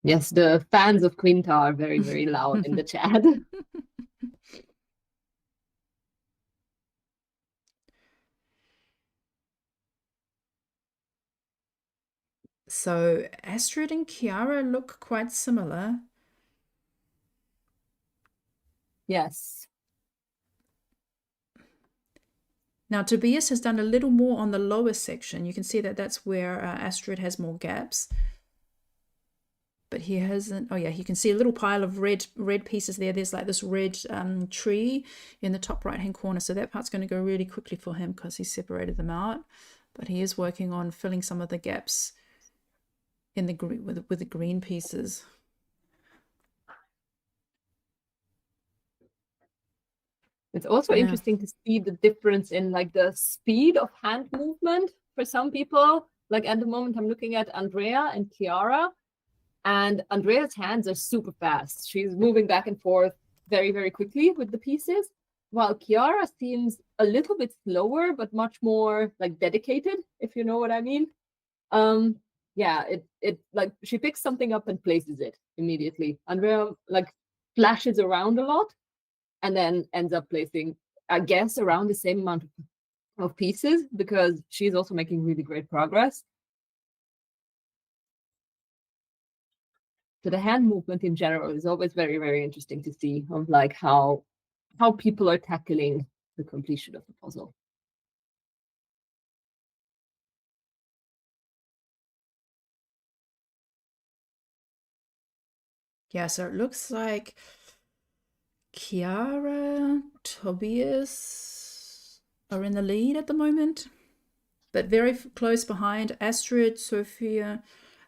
Yes, the fans of Quinta are very, very loud in the chat. So Astrid and Kiara look quite similar. Yes. Now Tobias has done a little more on the lower section. You can see that that's where Astrid has more gaps. But he hasn't. Oh yeah, you can see a little pile of red pieces there. There's like this red tree in the top right hand corner. So that part's going to go really quickly for him because he separated them out. But he is working on filling some of the gaps in the with the green pieces. It's also interesting to see the difference in like the speed of hand movement for some people. Like at the moment, I'm looking at Andrea and Kiara, and Andrea's hands are super fast. She's moving back and forth very, very quickly with the pieces, while Kiara seems a little bit slower, but much more like dedicated, if you know what I mean. Yeah, it like she picks something up and places it immediately. Andrea like flashes around a lot and then ends up placing, I guess, around the same amount of pieces because she's also making really great progress. So the hand movement in general is always very, very interesting to see of like how people are tackling the completion of the puzzle. Yeah, so it looks like Chiara, Tobias are in the lead at the moment, but very close behind Astrid, Sophia,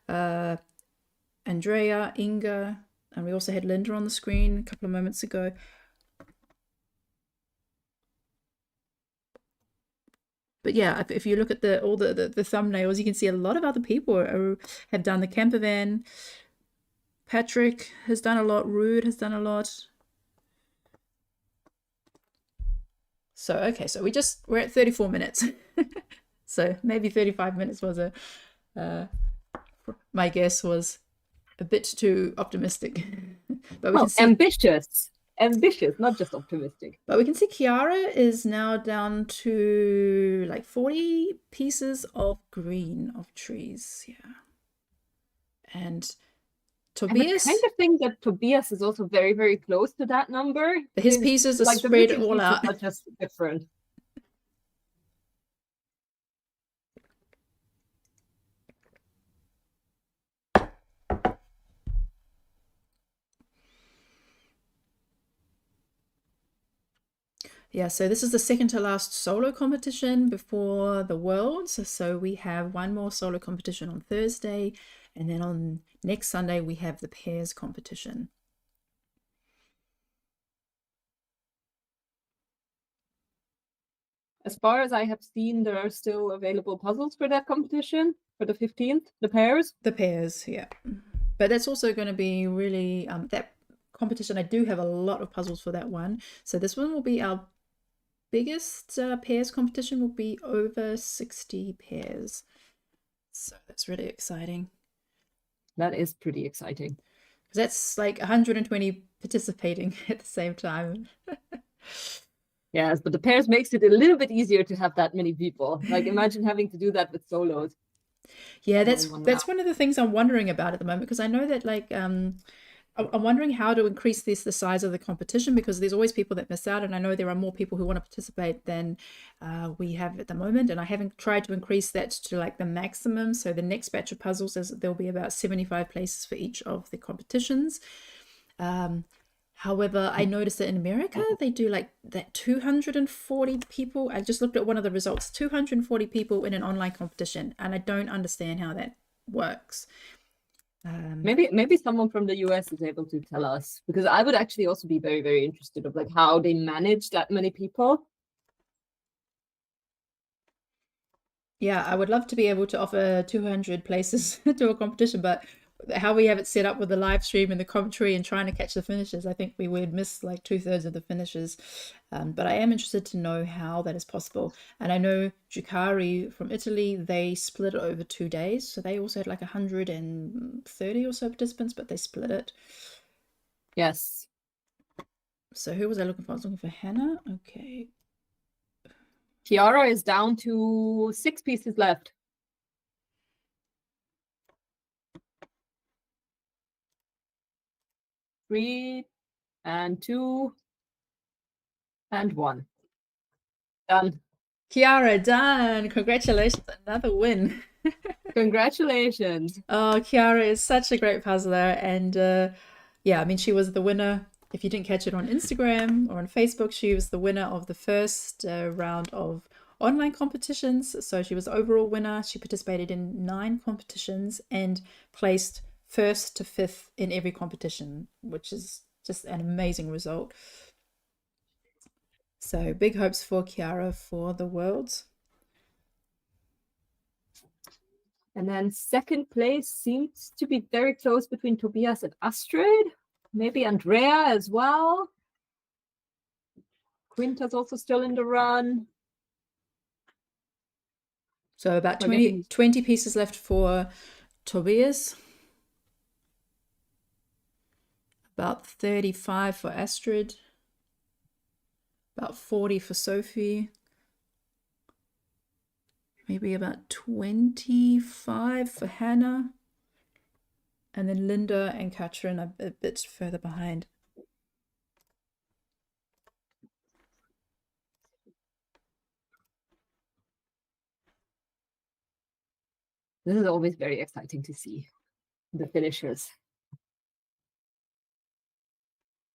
Andrea, Inga, and we also had Linda on the screen a couple of moments ago. But yeah, if you look at all the thumbnails, you can see a lot of other people have done the camper van. Patrick has done a lot. Rude has done a lot. So, okay, so we're at 34 minutes. So maybe 35 minutes was my guess was a bit too optimistic. But we Well, can see ambitious, not just optimistic. But we can see Chiara is now down to like 40 pieces of green of trees. Yeah. And Tobias, And I kind of think that Tobias is also very, very close to that number. his pieces are like spread the all out. are just different. Yeah, so this is the second to last solo competition before the Worlds. So we have one more solo competition on Thursday, and then on next Sunday we have the pairs competition. As far as I have seen, there are still available puzzles for that competition for the 15th, the pairs. The pairs, yeah. But that's also going to be really, that competition, I do have a lot of puzzles for that one. So this one will be our biggest pairs competition, will be over 60 pairs. So that's really exciting. That is pretty exciting. Because that's like 120 participating at the same time. Yes, but the pairs makes it a little bit easier to have that many people. Like imagine having to do that with solos. Yeah, that's one of the things I'm wondering about at the moment, because I know that like I'm wondering how to increase the size of the competition, because there's always people that miss out, and I know there are more people who want to participate than we have at the moment, and I haven't tried to increase that to like the maximum. So the next batch of puzzles there'll be about 75 places for each of the competitions. However, I noticed that in America, they do like that 240 people. I just looked at one of the results, 240 people in an online competition, and I don't understand how that works. Maybe someone from the US is able to tell us, because I would actually also be very, very interested of like how they manage that many people. Yeah, I would love to be able to offer 200 places to a competition, but how we have it set up with the live stream and the commentary and trying to catch the finishes, I think we would miss like 2/3 of the finishes. But I am interested to know how that is possible. And I know Giucari from Italy, they split it over 2 days. So they also had like 130 or so participants, but they split it. Yes. So who was I looking for? I was looking for Hannah. Okay. Chiara is down to 6 pieces left. 3 and 2 and 1. Done. Chiara, done. Congratulations. Another win. Congratulations. Oh, Chiara is such a great puzzler. And yeah, I mean, she was the winner. If you didn't catch it on Instagram or on Facebook, she was the winner of the first round of online competitions. So she was the overall winner. She participated in 9 competitions and placed 1st to 5th in every competition, which is just an amazing result. So big hopes for Chiara for the Worlds. And then second place seems to be very close between Tobias and Astrid. Maybe Andrea as well. Quinta's also still in the run. So about 20 pieces left for Tobias. About 35 for Astrid. About 40 for Sophie. Maybe about 25 for Hannah. And then Linda and Katrin are a bit further behind. This is always very exciting to see the finishers.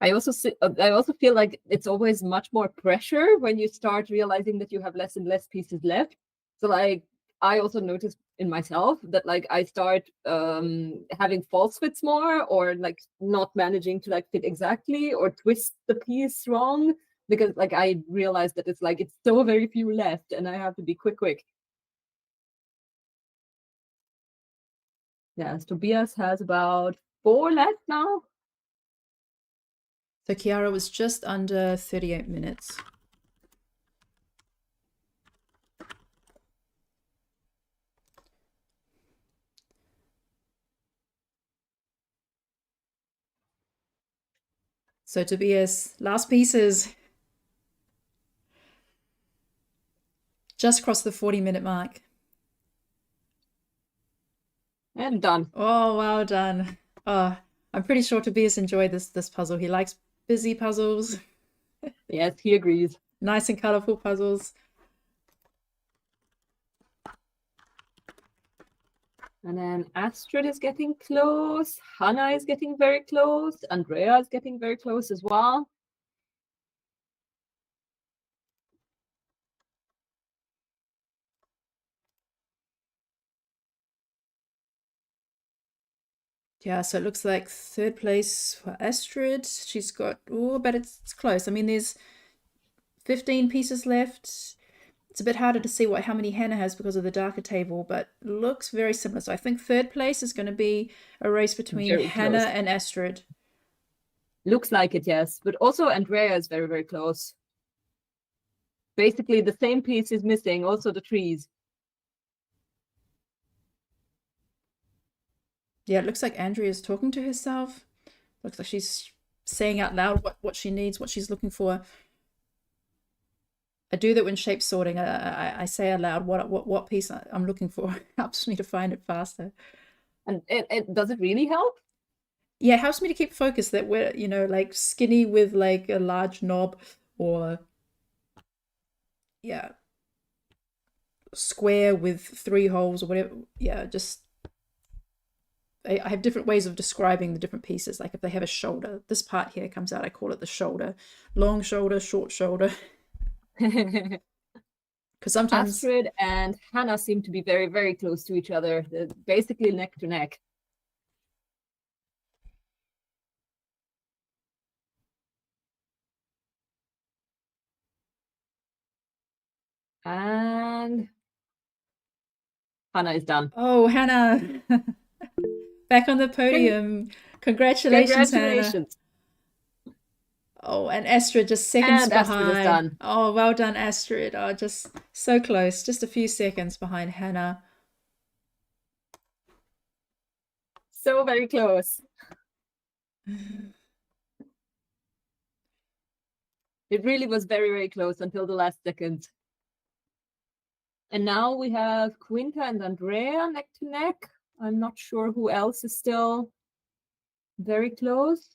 I also feel like it's always much more pressure when you start realizing that you have less and less pieces left. So like I also notice in myself that like I start having false fits more, or like not managing to like fit exactly, or twist the piece wrong, because like I realize that it's so very few left and I have to be quick. Yes, Tobias has about 4 left now. So Chiara was just under 38 minutes. So Tobias, last pieces. Just crossed the 40-minute mark. And done. Oh, well done. Oh, I'm pretty sure Tobias enjoyed this puzzle. He likes busy puzzles, Yes, he agrees. nice and colorful puzzles. And then Astrid is getting close. Hannah is getting very close. Andrea is getting very close as well. Yeah, so it looks like third place for Astrid. She's got, oh, but it's close. I mean, there's 15 pieces left. It's a bit harder to see how many Hannah has because of the darker table, but looks very similar. So I think third place is going to be a race between Very Hannah close. and Astrid. Looks like it, yes. But also Andrea is very, very close. Basically, the same piece is missing, also the trees. Yeah, it looks like Andrea's talking to herself. Looks like she's saying out loud what she needs, what she's looking for. I do that when shape sorting. I say aloud what piece I'm looking for. It helps me to find it faster. And it does it really help? Yeah, it helps me to keep focus that we're, like skinny with like a large knob, or yeah, square with 3 holes or whatever. Yeah, just I have different ways of describing the different pieces. Like if they have a shoulder, this part here comes out, I call it the shoulder. Long shoulder, short shoulder. Because sometimes Astrid and Hannah seem to be very, very close to each other. They're basically neck to neck. And Hannah is done. Oh, Hannah, back on the podium. Congratulations, Hannah. Congratulations. Oh, and Astrid just seconds And Astrid is behind. done. Oh, well done, Astrid. Oh, just so close. Just a few seconds behind Hannah. So very close. It really was very, very close until the last second. And now we have Quinta and Andrea neck to neck. I'm not sure who else is still very close.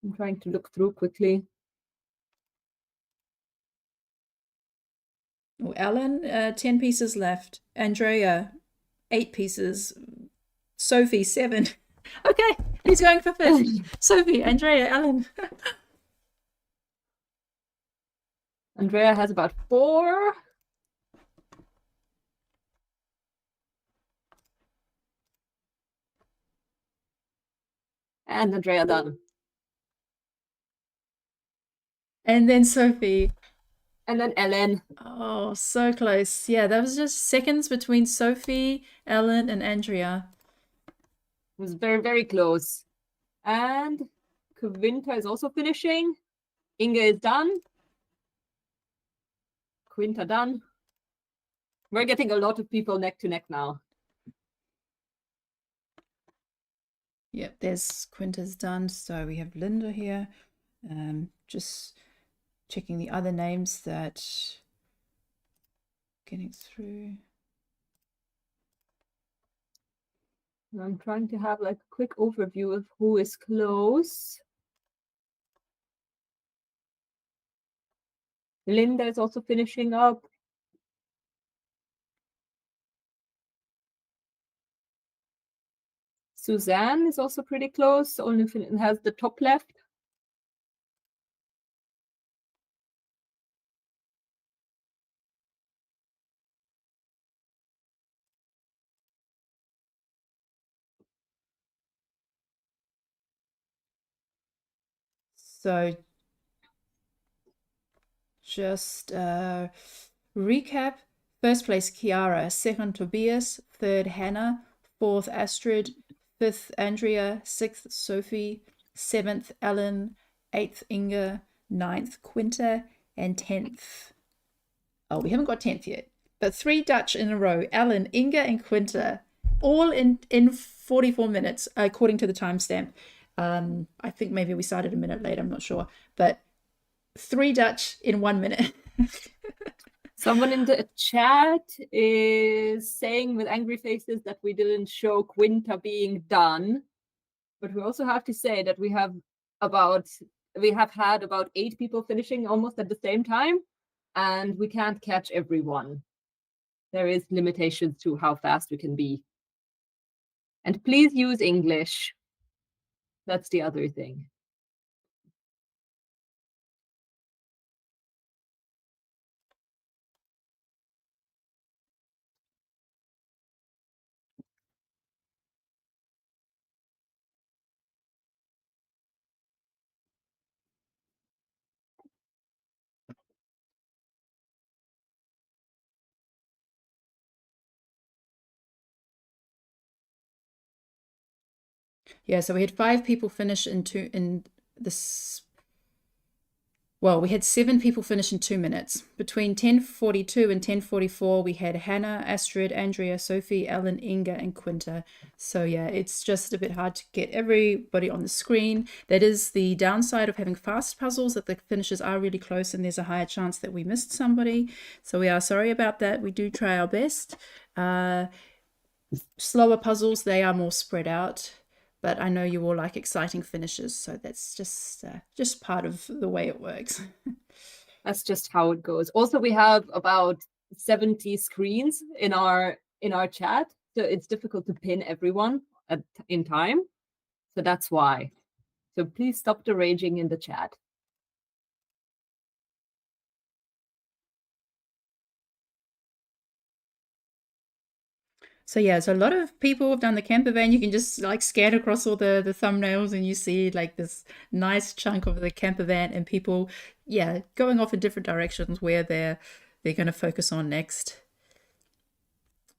I'm trying to look through quickly. Oh, Ellen, 10 pieces left. Andrea, 8 pieces. Sophie, 7. Okay, he's going for 5th. Sophie, Andrea, Ellen. Andrea has about 4. And Andrea done. And then Sophie. And then Ellen. Oh, so close. Yeah, that was just seconds between Sophie, Ellen, and Andrea. It was very, very close. And Quinta is also finishing. Inge is done. Quinta done. We're getting a lot of people neck to neck now. Yep, there's Quinta's done. So we have Linda here. Just checking the other names that getting through. I'm trying to have like a quick overview of who is close. Linda is also finishing up. Suzanne is also pretty close, only has the top left. So just recap. First place Chiara, second Tobias, third Hannah, fourth Astrid, fifth Andrea, sixth Sophie, seventh Ellen, eighth Inga, ninth Quinta, and 10th. Oh, we haven't got 10th yet, but 3 Dutch in a row. Ellen, Inga, and Quinta, all in 44 minutes, according to the timestamp. I think maybe we started a minute late, I'm not sure, but 3 Dutch in 1 minute. Someone in the chat is saying with angry faces that we didn't show Quinta being done, but we also have to say that we have had about 8 people finishing almost at the same time, and we can't catch everyone. There is limitations to how fast we can be. And please use English. That's the other thing. Yeah, so we had 5 people finish in this. Well, we had 7 people finish in 2 minutes. Between 10:42 and 10:44, we had Hannah, Astrid, Andrea, Sophie, Ellen, Inga, and Quinta. So yeah, it's just a bit hard to get everybody on the screen. That is the downside of having fast puzzles, that the finishes are really close and there's a higher chance that we missed somebody. So we are sorry about that. We do try our best. Slower puzzles, they are more spread out. But I know you all like exciting finishes, so that's just part of the way it works. That's just how it goes. Also, we have about 70 screens in our chat, so it's difficult to pin everyone in time. So that's why. So please stop the raging in the chat. So yeah, so a lot of people have done the camper van. You can just like scan across all the thumbnails and you see like this nice chunk of the camper van and people, yeah, going off in different directions where they're going to focus on next.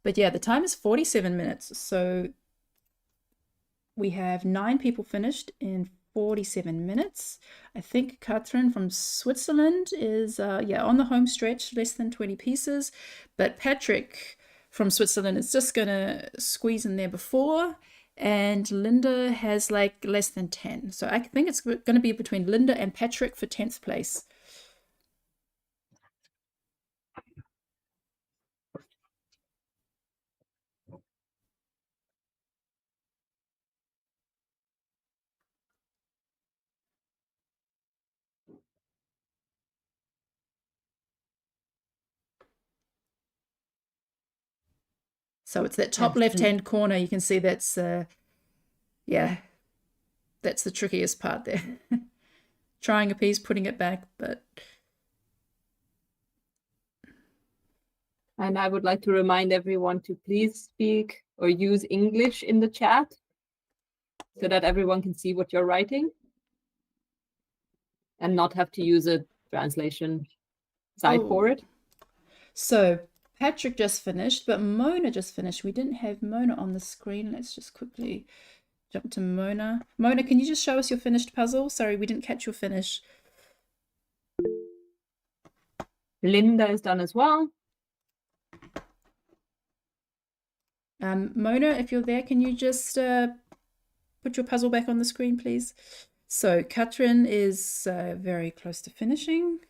But yeah, the time is 47 minutes. So we have 9 people finished in 47 minutes. I think Catherine from Switzerland is yeah, on the home stretch, less than 20 pieces. But Patrick from Switzerland is just gonna squeeze in there before, and Linda has like less than 10. So I think it's gonna be between Linda and Patrick for 10th place. So it's that top left-hand corner. You can see that's yeah, that's the trickiest part there. Trying a piece, putting it back, but And I would like to remind everyone to please speak or use English in the chat so that everyone can see what you're writing and not have to use a translation site for it. So Patrick just finished, but Mona just finished. We didn't have Mona on the screen. Let's just quickly jump to Mona. Mona, can you just show us your finished puzzle? Sorry, we didn't catch your finish. Linda is done as well. Mona, if you're there, can you just put your puzzle back on the screen, please? So Katrin is very close to finishing.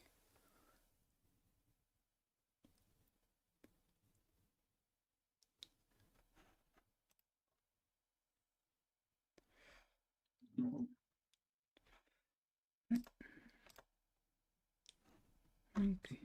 Okay.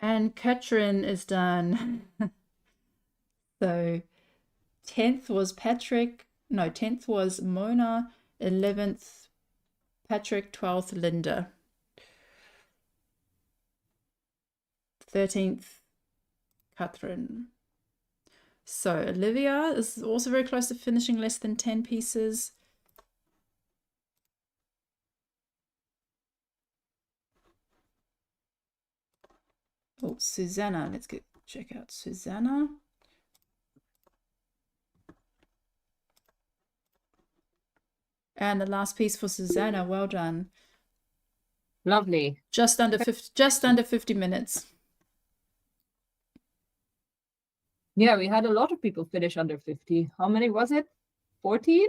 And Katrin is done. So 10th was Patrick. No, 10th was Mona. 11th Patrick. 12th Linda. 13th Catherine. So Olivia is also very close to finishing, less than 10 pieces. Oh, Susanna. Let's check out Susanna. And the last piece for Susanna. Well done. Lovely. Just under 50 minutes. Yeah, we had a lot of people finish under 50. How many was it? 14?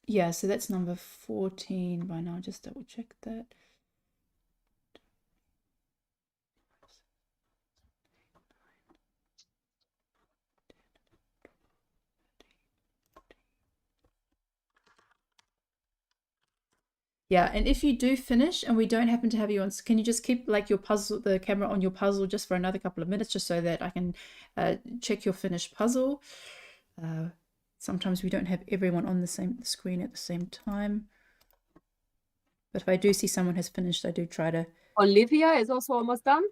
Yeah, so that's number 14 by now. Just double check that. Yeah, and if you do finish and we don't happen to have you on, can you just keep like your puzzle, the camera on your puzzle just for another couple of minutes, just so that I can check your finished puzzle. Sometimes we don't have everyone on the same screen at the same time. But if I do see someone has finished, I do try to. Olivia is also almost done.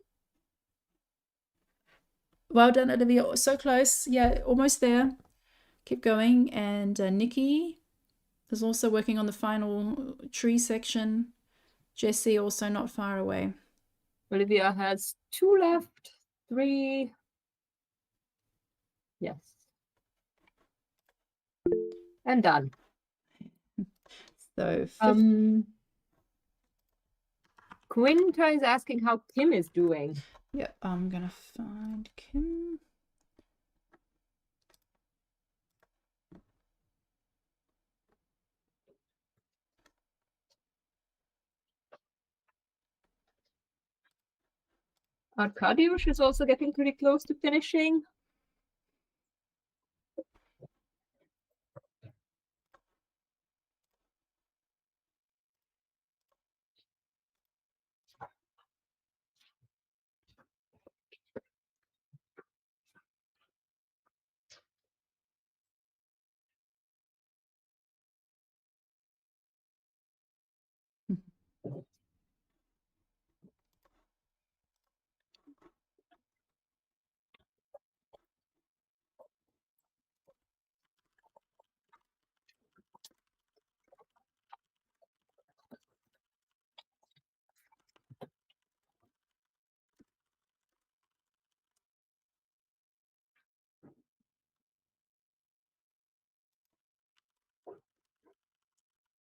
Well done, Olivia. So close. Yeah, almost there. Keep going. And Nikki is also working on the final tree section. Jessie also not far away. Olivia has 2 left, 3. Yes. And done. So Quinta is asking how Kim is doing. yeah, I'm gonna find Kim. Arkadiusz is also getting pretty close to finishing.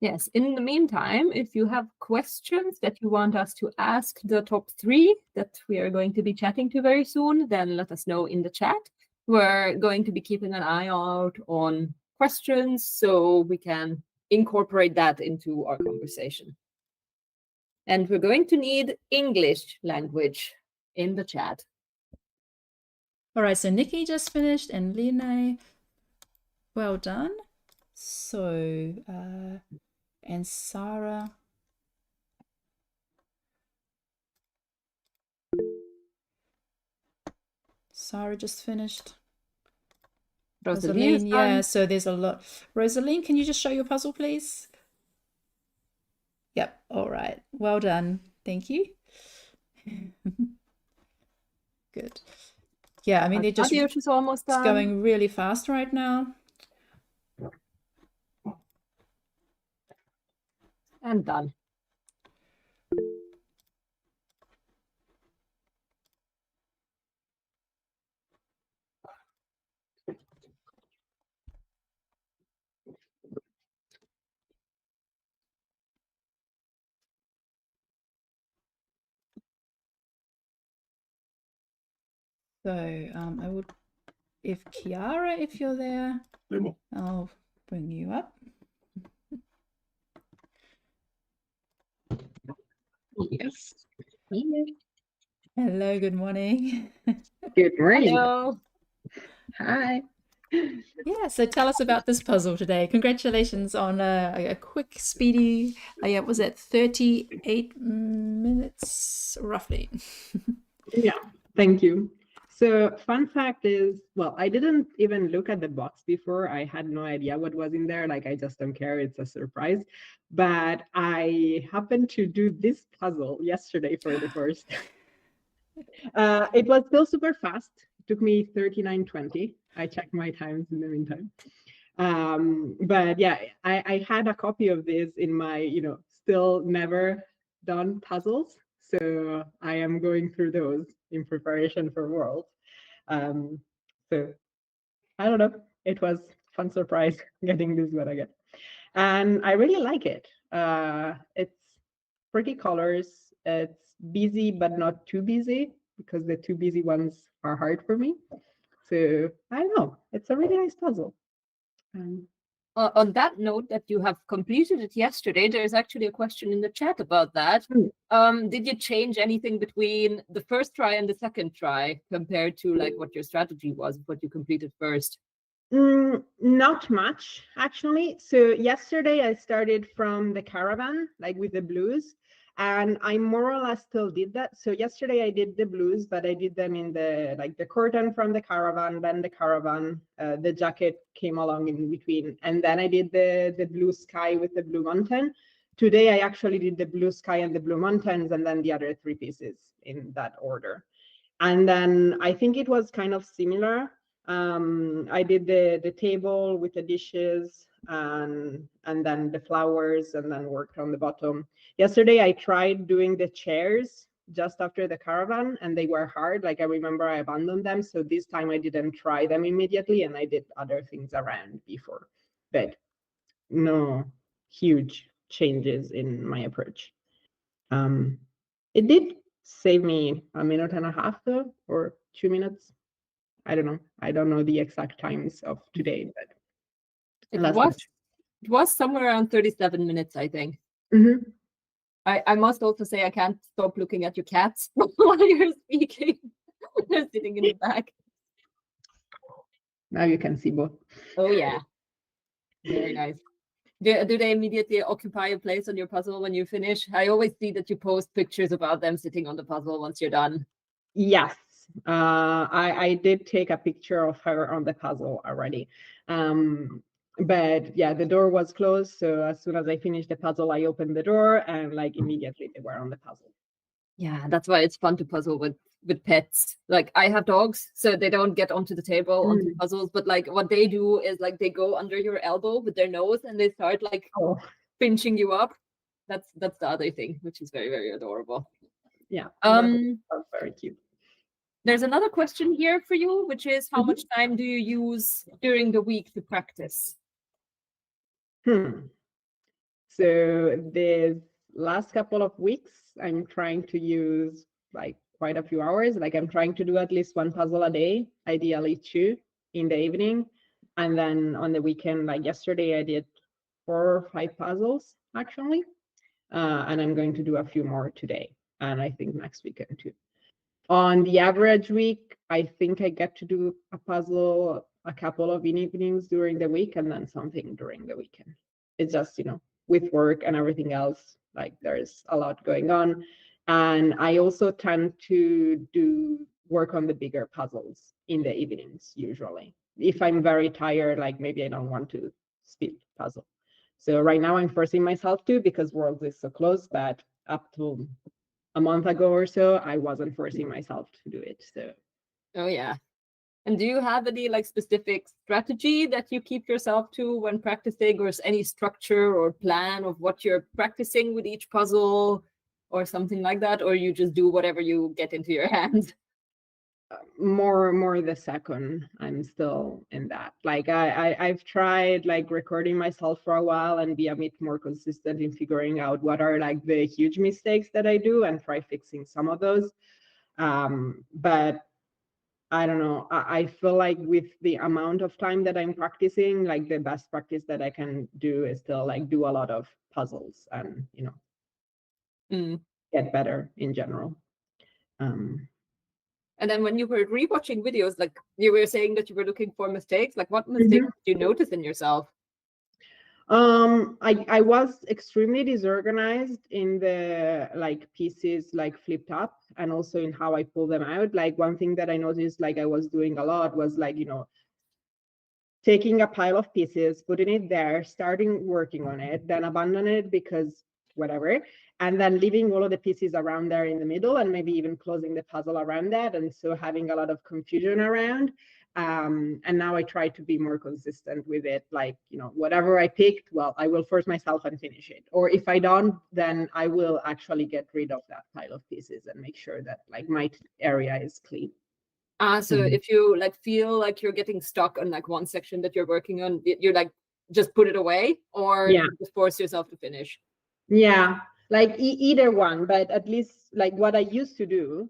Yes, in the meantime, if you have questions that you want us to ask the top 3 that we are going to be chatting to very soon, then let us know in the chat. We're going to be keeping an eye out on questions so we can incorporate that into our conversation. And we're going to need English language in the chat. All right, so Nikki just finished and Lene, well done. So, and Sarah. Sarah just finished. Rosaline, yeah, so there's a lot. Rosaline, can you just show your puzzle, please? Yep, all right. Well done. Thank you. Good. Yeah, I mean, they're just is almost done. Going really fast right now. And done. So I would, if Kiara, if you're there, I'll bring you up. Yes. Hello, good morning. Good morning. Hello. Hi. Yeah, so tell us about this puzzle today. Congratulations on a quick, speedy, yeah, was it 38 minutes roughly? Yeah, thank you. So fun fact is, well, I didn't even look at the box before. I had no idea what was in there. Like, I just don't care. It's a surprise. But I happened to do this puzzle yesterday for the first. It was still super fast. It took me 39:20. I checked my times in the meantime. But yeah, I had a copy of this in my, still never done puzzles. So I am going through those in preparation for Worlds. So I don't know. It was fun surprise getting this one again. And I really like it. It's pretty colors. It's busy, but not too busy, because the too busy ones are hard for me. So I don't know. It's a really nice puzzle. On that note, that you have completed it yesterday, there's actually a question in the chat about that. Did you change anything between the first try and the second try compared to like what your strategy was, what you completed first? Not much, actually. So yesterday I started from the caravan, like with the blues, and I more or less still did that. So yesterday I did the blues, but I did them in the curtain from the caravan, then the caravan, the jacket came along in between, and then I did the blue sky with the blue mountain. Today I actually did the blue sky and the blue mountains, and then the other three pieces in that order. And then I think it was kind of similar. I did the table with the dishes and then the flowers, and then worked on the bottom. Yesterday I tried doing the chairs just after the caravan, and they were hard. Like, I remember I abandoned them. So this time I didn't try them immediately, and I did other things around before. But no huge changes in my approach. It did save me a minute and a half though, or 2 minutes. I don't know. I don't know the exact times of today, but It was somewhere around 37 minutes, I think. Mm-hmm. I must also say I can't stop looking at your cats while you're speaking. They're sitting in the back. Now you can see both. Oh yeah, very nice. Do they immediately occupy a place on your puzzle when you finish? I always see that you post pictures about them sitting on the puzzle once you're done. Yes, I did take a picture of her on the puzzle already. But yeah, the door was closed. So as soon as I finished the puzzle, I opened the door, and like immediately they were on the puzzle. Yeah, that's why it's fun to puzzle with pets. Like, I have dogs, so they don't get onto the table onto puzzles, but like what they do is like they go under your elbow with their nose and they start like pinching you up. That's the other thing, which is very, very adorable. Yeah, that's very cute. There's another question here for you, which is how much time do you use during the week to practice? So the last couple of weeks, I'm trying to use like quite a few hours. Like, I'm trying to do at least one puzzle a day, ideally 2 in the evening. And then on the weekend, like yesterday, I did 4 or 5 puzzles actually. And I'm going to do a few more today, and I think next weekend too. On the average week, I think I get to do a puzzle a couple of evenings during the week, and then something during the weekend. It's just, with work and everything else, like there's a lot going on. And I also tend to do work on the bigger puzzles in the evenings usually. If I'm very tired, like maybe I don't want to speed puzzle. So right now I'm forcing myself to, because Worlds is so close, but up to a month ago or so, I wasn't forcing myself to do it. So. Oh yeah. And do you have any like specific strategy that you keep yourself to when practicing, or is any structure or plan of what you're practicing with each puzzle or something like that? Or you just do whatever you get into your hands? More the second. I'm still in that. Like I've tried like recording myself for a while and be a bit more consistent in figuring out what are like the huge mistakes that I do and try fixing some of those. But I don't know. I feel like with the amount of time that I'm practicing, like the best practice that I can do is still like do a lot of puzzles and get better in general. And then when you were rewatching videos, like you were saying that you were looking for mistakes, like what mistakes did you notice in yourself? I was extremely disorganized in the like pieces like flipped up, and also in how I pull them out. Like one thing that I noticed like I was doing a lot was like, you know, taking a pile of pieces, putting it there, starting working on it, then abandon it because whatever, and then leaving all of the pieces around there in the middle, and maybe even closing the puzzle around that, and so having a lot of confusion around. And now I try to be more consistent with it. Like, you know, whatever I picked, well, I will force myself and finish it. Or if I don't, then I will actually get rid of that pile of pieces and make sure that like my area is clean. So if you like feel like you're getting stuck on like one section that you're working on, you like just put it away, or Yeah. just force yourself to finish. Yeah, like either one, but at least like what I used to do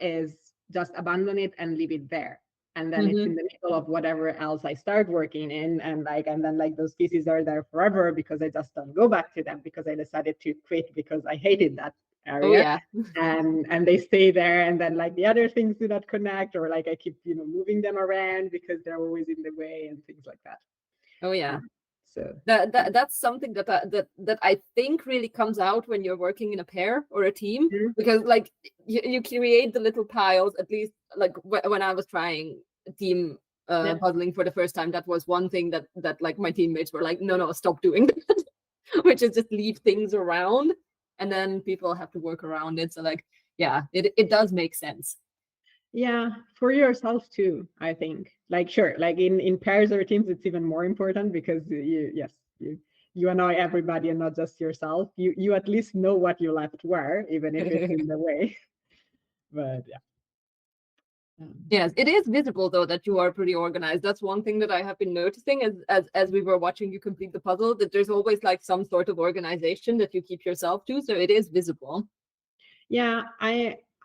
is just abandon it and leave it there. And then it's in the middle of whatever else I start working in, and then like those pieces are there forever because I just don't go back to them because I decided to quit because I hated that area. Oh yeah. And they stay there, and then like the other things do not connect, or like I keep, you know, moving them around because they're always in the way and things like that. Oh yeah. So that's something that I think really comes out when you're working in a pair or a team, because like you create the little piles. At least like when I was trying team puzzling for the first time, that was one thing that like my teammates were like, no, stop doing that, which is just leave things around, and then people have to work around it. So like, yeah, it does make sense. Yeah, for yourself too, I think. Like, sure, like in pairs or teams, it's even more important because you annoy everybody and not just yourself. You at least know what you left where, even if it's in the way. But yeah. Yes, it is visible though that you are pretty organized. That's one thing that I have been noticing as we were watching you complete the puzzle, that there's always like some sort of organization that you keep yourself to. So it is visible. Yeah,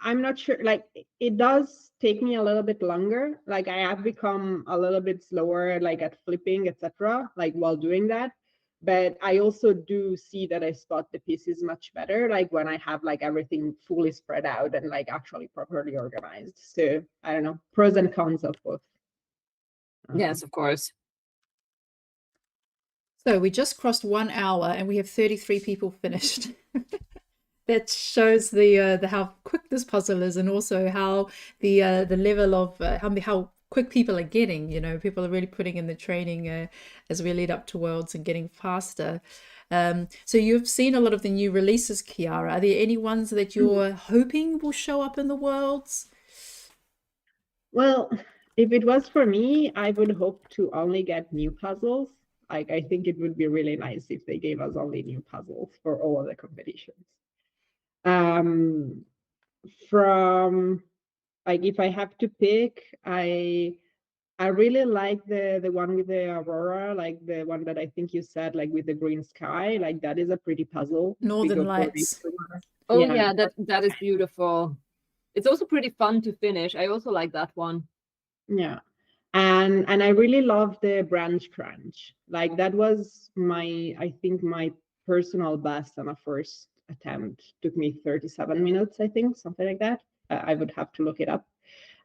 I'm not sure. Like it does take me a little bit longer. Like I have become a little bit slower, like at flipping, etc. Like while doing that. But I also do see that I spot the pieces much better, like when I have like everything fully spread out and like actually properly organized. So I don't know, pros and cons of both. Yes, of course. So we just crossed 1 hour and we have 33 people finished. That shows the how quick this puzzle is, and also how the level of how quick people are getting. You know, people are really putting in the training as we lead up to Worlds and getting faster. So you've seen a lot of the new releases, Chiara. Are there any ones that you're hoping will show up in the Worlds? Well, if it was for me, I would hope to only get new puzzles. Like I think it would be really nice if they gave us only new puzzles for all of the competitions. From like if I have to pick, I really like the one with the aurora, like the one that I think you said, like with the green sky. Like that is a pretty puzzle. Northern Lights. Oh yeah, that is beautiful. It's also pretty fun to finish. I also like that one. Yeah. And I really love the branch crunch. Like that was I think my personal best on a first attempt. Took me 37 minutes, I think, something like that. I would have to look it up.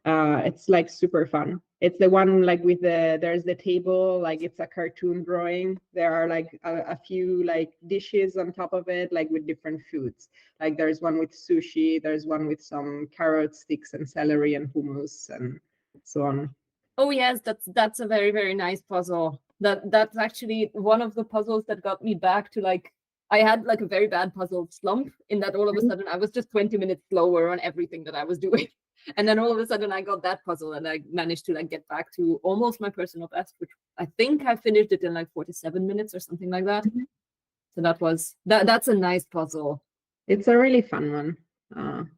It's like super fun. It's the one like with there's the table, like it's a cartoon drawing. There are like a few like dishes on top of it, like with different foods. Like there's one with sushi, there's one with some carrot sticks and celery and hummus and so on. Oh yes, that's a very, very nice puzzle. That's actually one of the puzzles that got me back to like, I had like a very bad puzzle slump in that all of a sudden I was just 20 minutes slower on everything that I was doing. And then all of a sudden I got that puzzle and I managed to like get back to almost my personal best, which I think I finished it in like 47 minutes or something like that. So that's a nice puzzle. It's a really fun one.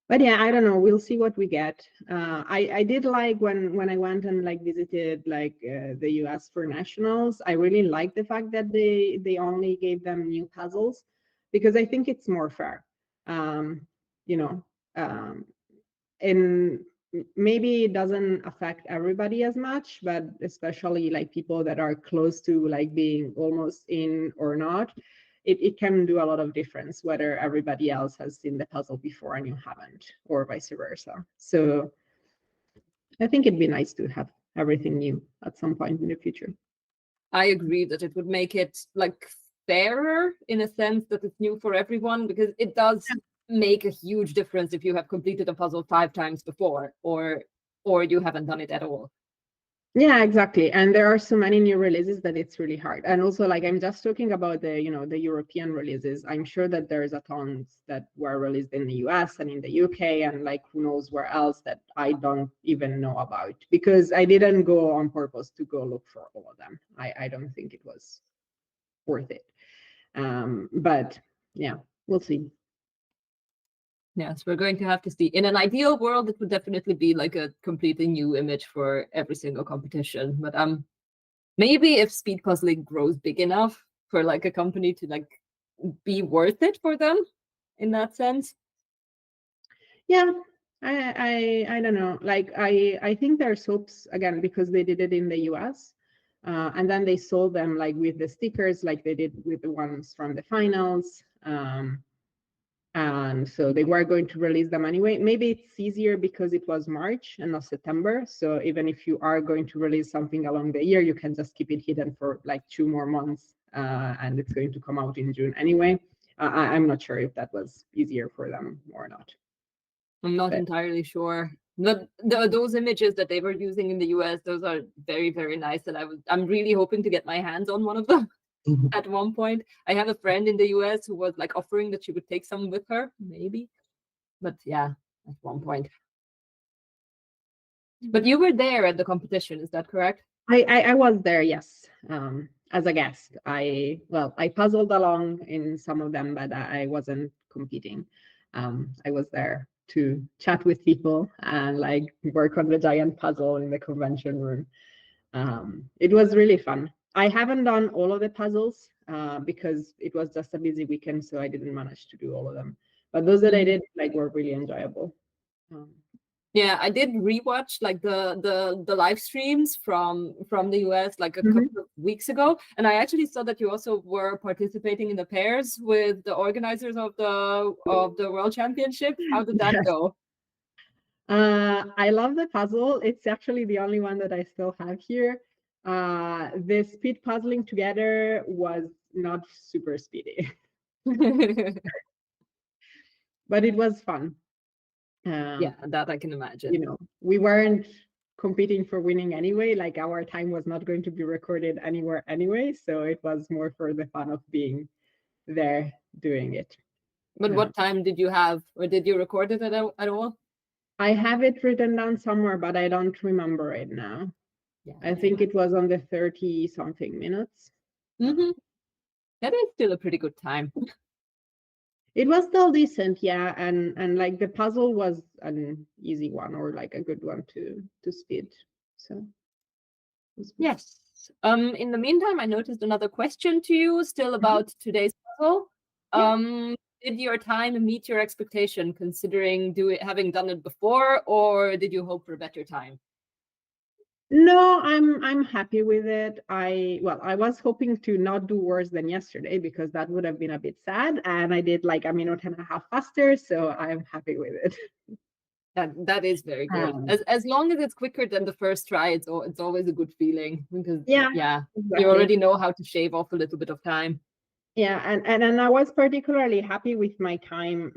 But yeah, I don't know. We'll see what we get. I did like when I went and like visited like the US for nationals. I really like the fact that they only gave them new puzzles, because I think it's more fair. You know, and maybe it doesn't affect everybody as much, but especially like people that are close to like being almost in or not. It can do a lot of difference whether everybody else has seen the puzzle before and you haven't, or vice versa. So I think it'd be nice to have everything new at some point in the future. I agree that it would make it like fairer in a sense that it's new for everyone, because it does make a huge difference if you have completed a puzzle 5 times before or you haven't done it at all. Yeah, exactly. And there are so many new releases that it's really hard. And also, like, I'm just talking about the, you know, the European releases. I'm sure that there's a tons that were released in the US and in the UK and like who knows where else that I don't even know about, because I didn't go on purpose to go look for all of them. I don't think it was worth it. But yeah, we'll see. Yes, we're going to have to see. In an ideal world, it would definitely be like a completely new image for every single competition. But maybe if speed puzzling grows big enough for like a company to like be worth it for them in that sense. Yeah, I don't know. Like I think there's hopes again because they did it in the US. And then they sold them like with the stickers, like they did with the ones from the finals. And so they were going to release them anyway. Maybe it's easier because it was March and not September. So even if you are going to release something along the year, you can just keep it hidden for like 2 more months, and it's going to come out in June anyway. I'm not sure if that was easier for them or not. I'm not But entirely sure. Those images that they were using in the US, those are very, very nice. And I'm really hoping to get my hands on one of them at one point. I have a friend in the US who was like offering that she would take some with her, maybe. But yeah, at one point. But you were there at the competition, is that correct? I was there, yes, as a guest. I puzzled along in some of them, but I wasn't competing. I was there to chat with people and like work on the giant puzzle in the convention room. It was really fun. I haven't done all of the puzzles because it was just a busy weekend, so I didn't manage to do all of them. But those that I did like were really enjoyable. Yeah, I did rewatch like the live streams from the US like a couple of weeks ago, and I actually saw that you also were participating in the pairs with the organizers of the World Championship. How did that go? I love the puzzle. It's actually the only one that I still have here. The speed puzzling together was not super speedy, but it was fun. Yeah, that I can imagine. You know, we weren't competing for winning anyway. Like our time was not going to be recorded anywhere anyway, so it was more for the fun of being there doing it. But what time did you have, or did you record it at all? I have it written down somewhere, but I don't remember it now. Yeah, I think it was on the 30 something minutes. That is still a pretty good time. It was still decent, yeah, and like the puzzle was an easy one or like a good one to speed. So yes. In the meantime, I noticed another question to you, still about today's puzzle. Did your time meet your expectation, considering having done it before, or did you hope for a better time? No, I'm happy with it. I was hoping to not do worse than yesterday because that would have been a bit sad, and I did like a minute and a half faster, so I'm happy with it. That is very good. As long as it's quicker than the first try, it's always a good feeling because exactly. you already know how to shave off a little bit of time. Yeah, and I was particularly happy with my time,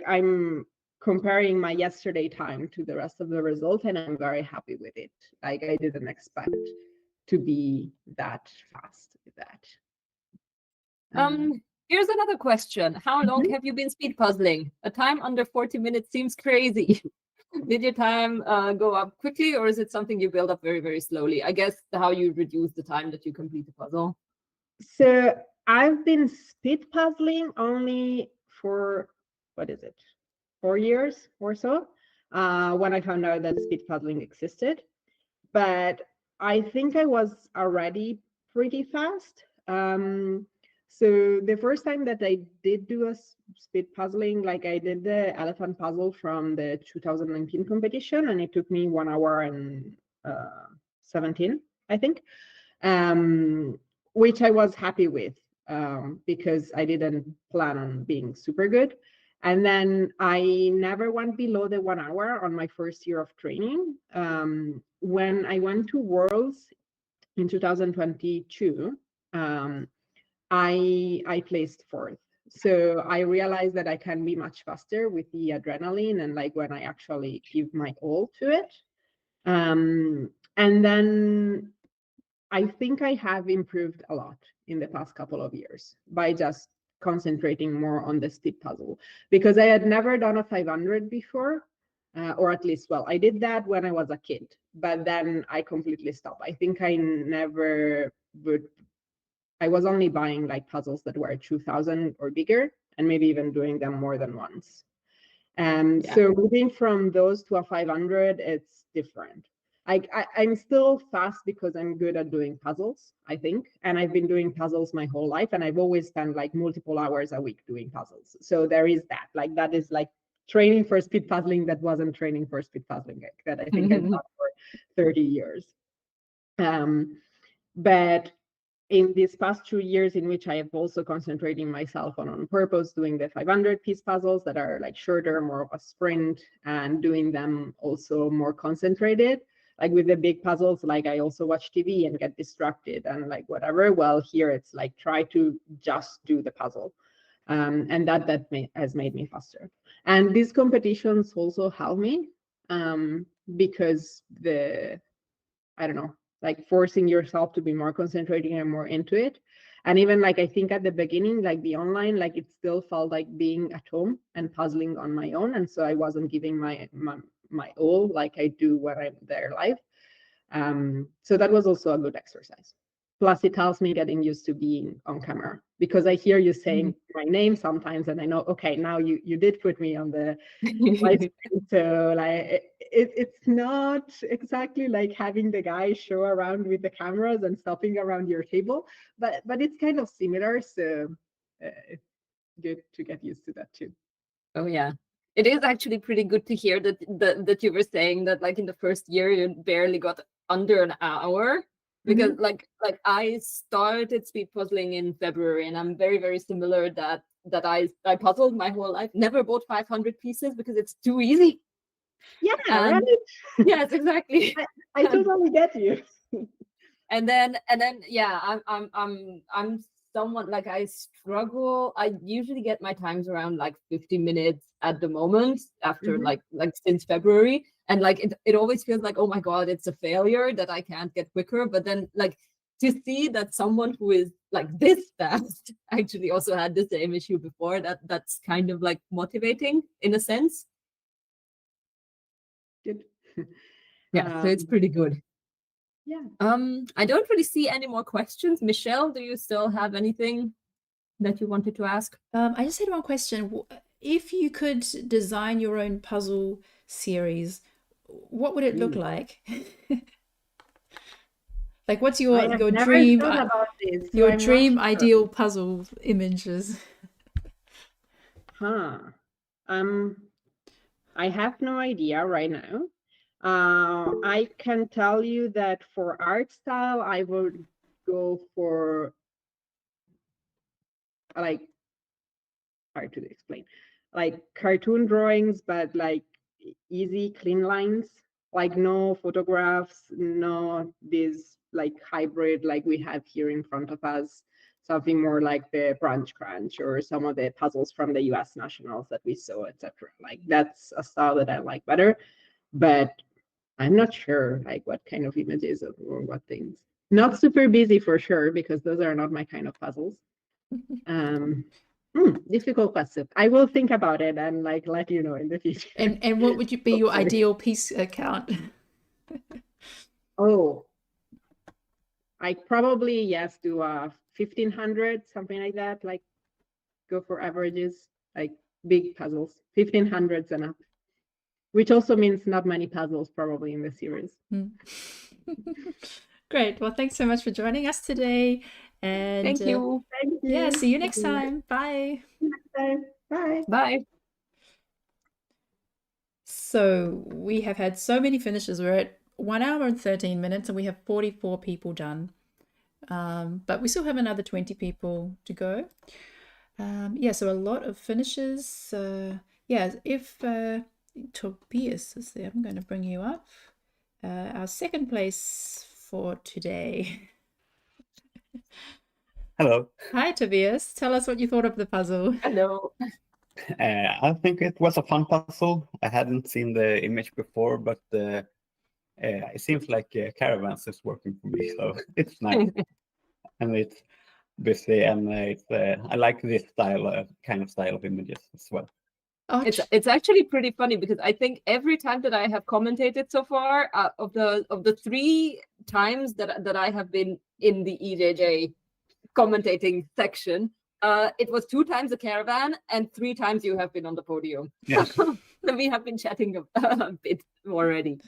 I'm comparing my yesterday time to the rest of the result, and I'm very happy with it. Like I didn't expect to be that fast with that. Here's another question. How long have you been speed puzzling? A time under 40 minutes seems crazy. Did your time go up quickly, or is it something you build up very, very slowly? I guess how you reduce the time that you complete the puzzle. So I've been speed puzzling only for, 4 years or so, when I found out that speed puzzling existed. But I think I was already pretty fast. So the first time that I did do a speed puzzling, like I did the elephant puzzle from the 2019 competition, and it took me 1 hour and 17, I think, which I was happy with because I didn't plan on being super good. And then I never went below the 1 hour on my first year of training. When I went to Worlds in 2022, I placed fourth. So I realized that I can be much faster with the adrenaline and like when I actually give my all to it. And then I think I have improved a lot in the past couple of years by just concentrating more on the steep puzzle, because I had never done a 500 before, or at least, well, I did that when I was a kid, but then I completely stopped. I think I never would, I was only buying like puzzles that were 2000 or bigger, and maybe even doing them more than once. So moving from those to a 500, it's different. I'm still fast because I'm good at doing puzzles, I think. And I've been doing puzzles my whole life. And I've always spent like multiple hours a week doing puzzles. So there is that. Like that is like training for speed puzzling that wasn't training for speed puzzling, like, that I think I've done for 30 years. But in these past 2 years, in which I have also concentrating myself on purpose doing the 500 piece puzzles that are like shorter, more of a sprint, and doing them also more concentrated. Like with the big puzzles, like I also watch TV and get distracted and like whatever. Well, here it's like try to just do the puzzle. And that has made me faster. And these competitions also help me because I don't know, like forcing yourself to be more concentrating and more into it. And even like I think at the beginning, like the online, like it still felt like being at home and puzzling on my own. And so I wasn't giving my all like I do when I'm there live. So that was also a good exercise. Plus it helps me getting used to being on camera, because I hear you saying my name sometimes and I know, okay, now you did put me on the live stream. So like it's not exactly like having the guy show around with the cameras and stopping around your table, but it's kind of similar. So it's good to get used to that too. Oh yeah. It is actually pretty good to hear that you were saying that like in the first year you barely got under an hour, because like I started speed puzzling in February, and I'm very, very similar that I puzzled my whole life, never bought 500 pieces because it's too easy. Yeah, And right? yes, exactly. I totally get you. And then yeah, I'm somewhat like I struggle. I usually get my times around like 50 minutes at the moment after like since February, and like it always feels like, oh my god, it's a failure that I can't get quicker. But then like to see that someone who is like this fast actually also had the same issue before, that's kind of like motivating in a sense. Good. Yeah, so it's pretty good. Yeah. I don't really see any more questions. Michelle, do you still have anything that you wanted to ask? I just had one question. If you could design your own puzzle series, what would it look like? Like, what's your dream your dream ideal puzzle images? I have no idea right now. I can tell you that for art style, I would go for like, hard to explain, like cartoon drawings, but like easy, clean lines, like no photographs, no this like hybrid like we have here in front of us. Something more like the Brunch Crunch or some of the puzzles from the US nationals that we saw, etc. Like that's a style that I like better, but I'm not sure like what kind of images or what things. Not super busy for sure, because those are not my kind of puzzles. Difficult question. I will think about it and like let you know in the future. And what would you be your ideal piece count? Oh, I probably do a 1500, something like that. Like go for averages, like big puzzles, 1500s and up. Which also means not many puzzles probably in the series. Great. Well, thanks so much for joining us today. And Thank you. Thank you. Yeah, see you next time. Bye. Next time. Bye. Bye. So we have had so many finishes. We're at 1 hour and 13 minutes and we have 44 people done. But we still have another 20 people to go. Yeah, so a lot of finishes. Yeah, if Tobias is there, I'm going to bring you up. Our second place for today. Hello. Hi, Tobias. Tell us what you thought of the puzzle. Hello. I think it was a fun puzzle. I hadn't seen the image before, but it seems like caravans is working for me, so it's nice. And it's busy, and I like this style, kind of style of images as well. Oh, It's actually pretty funny because I think every time that I have commentated so far, of the 3 times that I have been in the EJJ commentating section, it was 2 times a caravan and 3 times you have been on the podium. Yeah. So we have been chatting a bit already.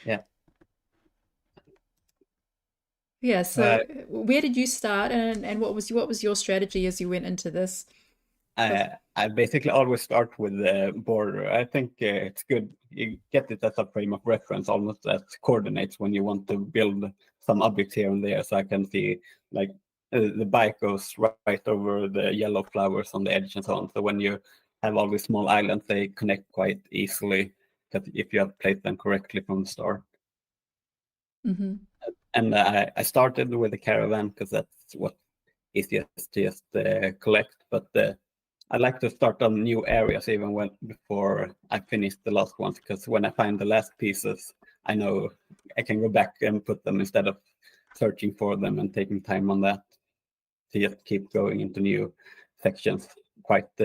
Yeah. Yeah, so where did you start, and what was your strategy as you went into this? I basically always start with the border. I think it's good. You get it as a frame of reference, almost as coordinates when you want to build some objects here and there. So I can see like the bike goes right over the yellow flowers on the edge and so on. So when you have all these small islands, they connect quite easily if you have placed them correctly from the start. Mm-hmm. And I started with the caravan because that's what easiest to just collect. But I like to start on new areas even before I finish the last ones, because when I find the last pieces, I know I can go back and put them instead of searching for them and taking time on that, to just keep going into new sections quite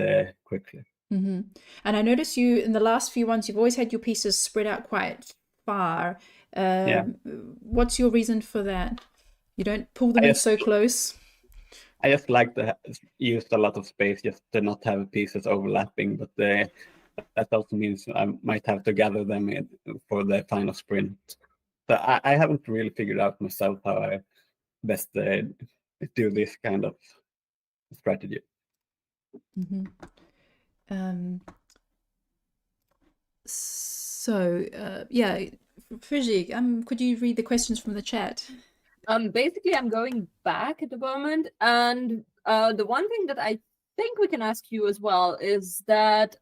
quickly. Mm-hmm. And I noticed you in the last few ones, you've always had your pieces spread out quite far. What's your reason for that? You don't pull them in so close? I just like to use a lot of space just to not have pieces overlapping, but that also means I might have to gather them for the final sprint. So I haven't really figured out myself how I best do this kind of strategy. Mm-hmm. Yeah, Frigi, could you read the questions from the chat? Basically, I'm going back at the moment, and the one thing that I think we can ask you as well is that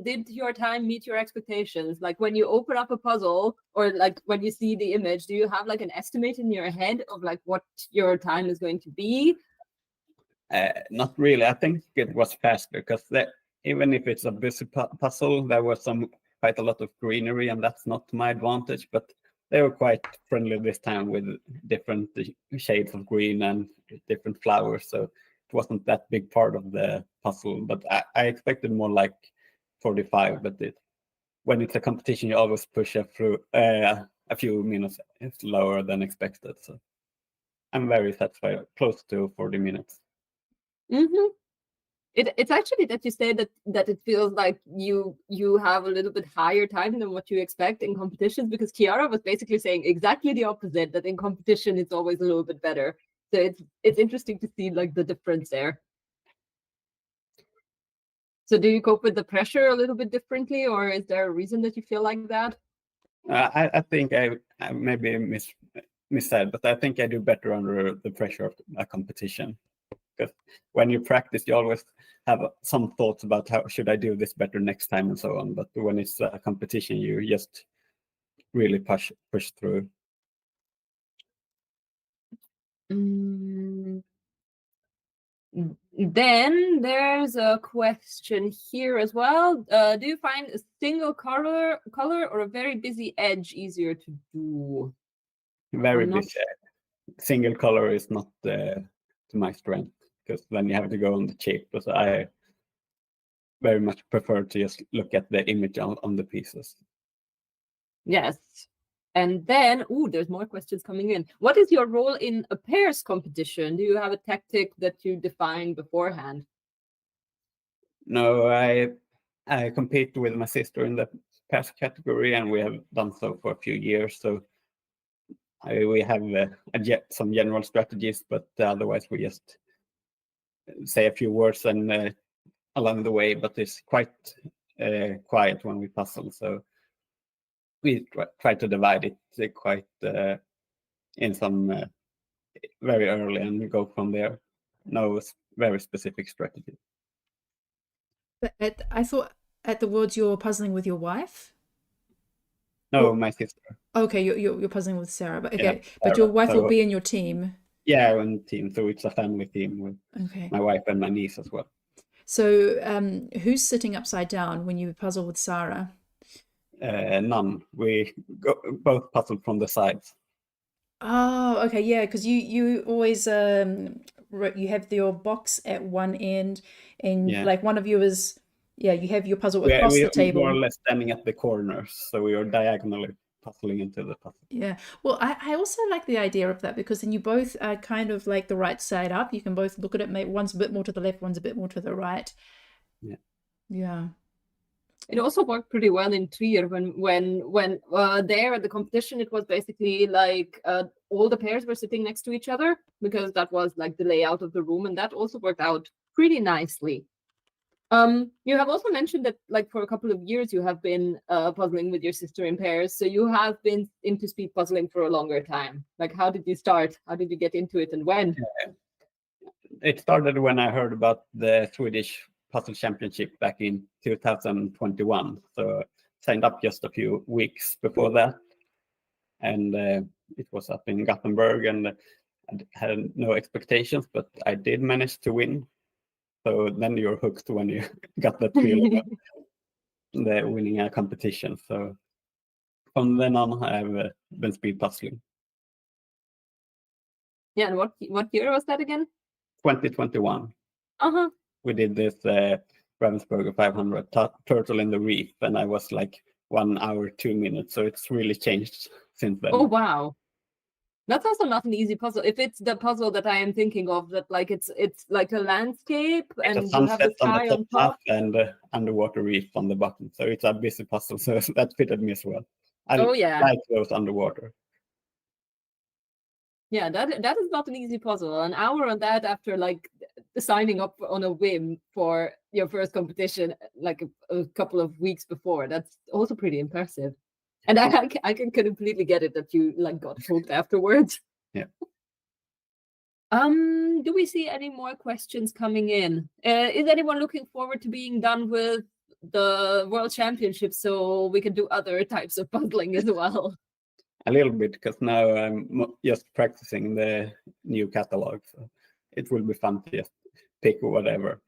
did your time meet your expectations? Like when you open up a puzzle, or like when you see the image, do you have like an estimate in your head of like what your time is going to be? Not really. I think it was faster because even if it's a busy puzzle, there was quite a lot of greenery, and that's not to my advantage, but they were quite friendly this time with different shades of green and different flowers. So it wasn't that big part of the puzzle, but I expected more like 45. But when it's a competition, you always push a few minutes lower than expected. So I'm very satisfied, close to 40 minutes. Mm-hmm. It's actually that you say that it feels like you have a little bit higher time than what you expect in competitions, because Chiara was basically saying exactly the opposite, that in competition it's always a little bit better. So it's interesting to see like the difference there. So do you cope with the pressure a little bit differently, or is there a reason that you feel like that? I think I maybe missaid, but I think I do better under the pressure of a competition. Because when you practice, you always have some thoughts about how should I do this better next time and so on. But when it's a competition, you just really push through. Then there's a question here as well. Do you find a single color or a very busy edge easier to do? Very busy. Single color is not to my strength, because then you have to go on the chip. But I very much prefer to just look at the image on the pieces. Yes. And then, there's more questions coming in. What is your role in a pairs competition? Do you have a tactic that you define beforehand? No, I compete with my sister in the pairs category, and we have done so for a few years. So we have some general strategies, but otherwise we just say a few words and along the way. But it's quite quiet when we puzzle, so we try to divide it quite in some very early and go from there. no very specific strategy. But I thought at the Worlds you're puzzling with your wife. No, my sister. Okay, you're puzzling with Sarah, but okay, Yeah, but your Sarah. wife will So be in your team. yeah, one team. So it's a family team with Okay. my wife and my niece as well. So who's sitting upside down when you puzzle with Sarah? None. We both puzzle from the sides. Oh, okay, yeah, because you always you have your box at one end, and Yeah. like one of you is you have your puzzle We across the we're more or table. less standing at the corners, so we are diagonally puzzling into the puzzle. Yeah. Well, I also like the idea of that because then you both are kind of like the right side up. You can both look at it. Maybe one's a bit more to the left, one's a bit more to the right. Yeah. Yeah. It also worked pretty well in Trier when there at the competition it was basically like all the pairs were sitting next to each other because that was like the layout of the room, and that also worked out pretty nicely. You have also mentioned that like for a couple of years you have been puzzling with your sister in pairs, so you have been into speed puzzling for a longer time. Like, how did you start? How did you get into it, and when? It started when I heard about the Swedish Puzzle Championship back in 2021. So signed up just a few weeks before that, and it was up in Gothenburg, and I had no expectations, but I did manage to win. So then you're hooked when you got that feeling of the winning a competition. So from then on, I've been speed puzzling. Yeah, and what year was that again? 2021. Uh-huh. We did this Ravensburger 500 Turtle in the Reef, and I was like 1 hour 2 minutes. So it's really changed since then. Oh wow. That's also not an easy puzzle. If it's the puzzle that I am thinking of, that like it's like a landscape and It's a you have the sunset on sky the on top half top. and underwater reef on the bottom. So it's a busy puzzle. So that fitted me as well. I Oh yeah. like those underwater. Yeah, that is not an easy puzzle. An hour on that after like signing up on a whim for your first competition like a couple of weeks before. That's also pretty impressive. And I can completely get it that you like got hooked afterwards. Yeah. Do we see any more questions coming in? Is anyone looking forward to being done with the World Championship so we can do other types of puzzling as well? A little bit, because now I'm just practicing the new catalog. So it will be fun to just pick whatever.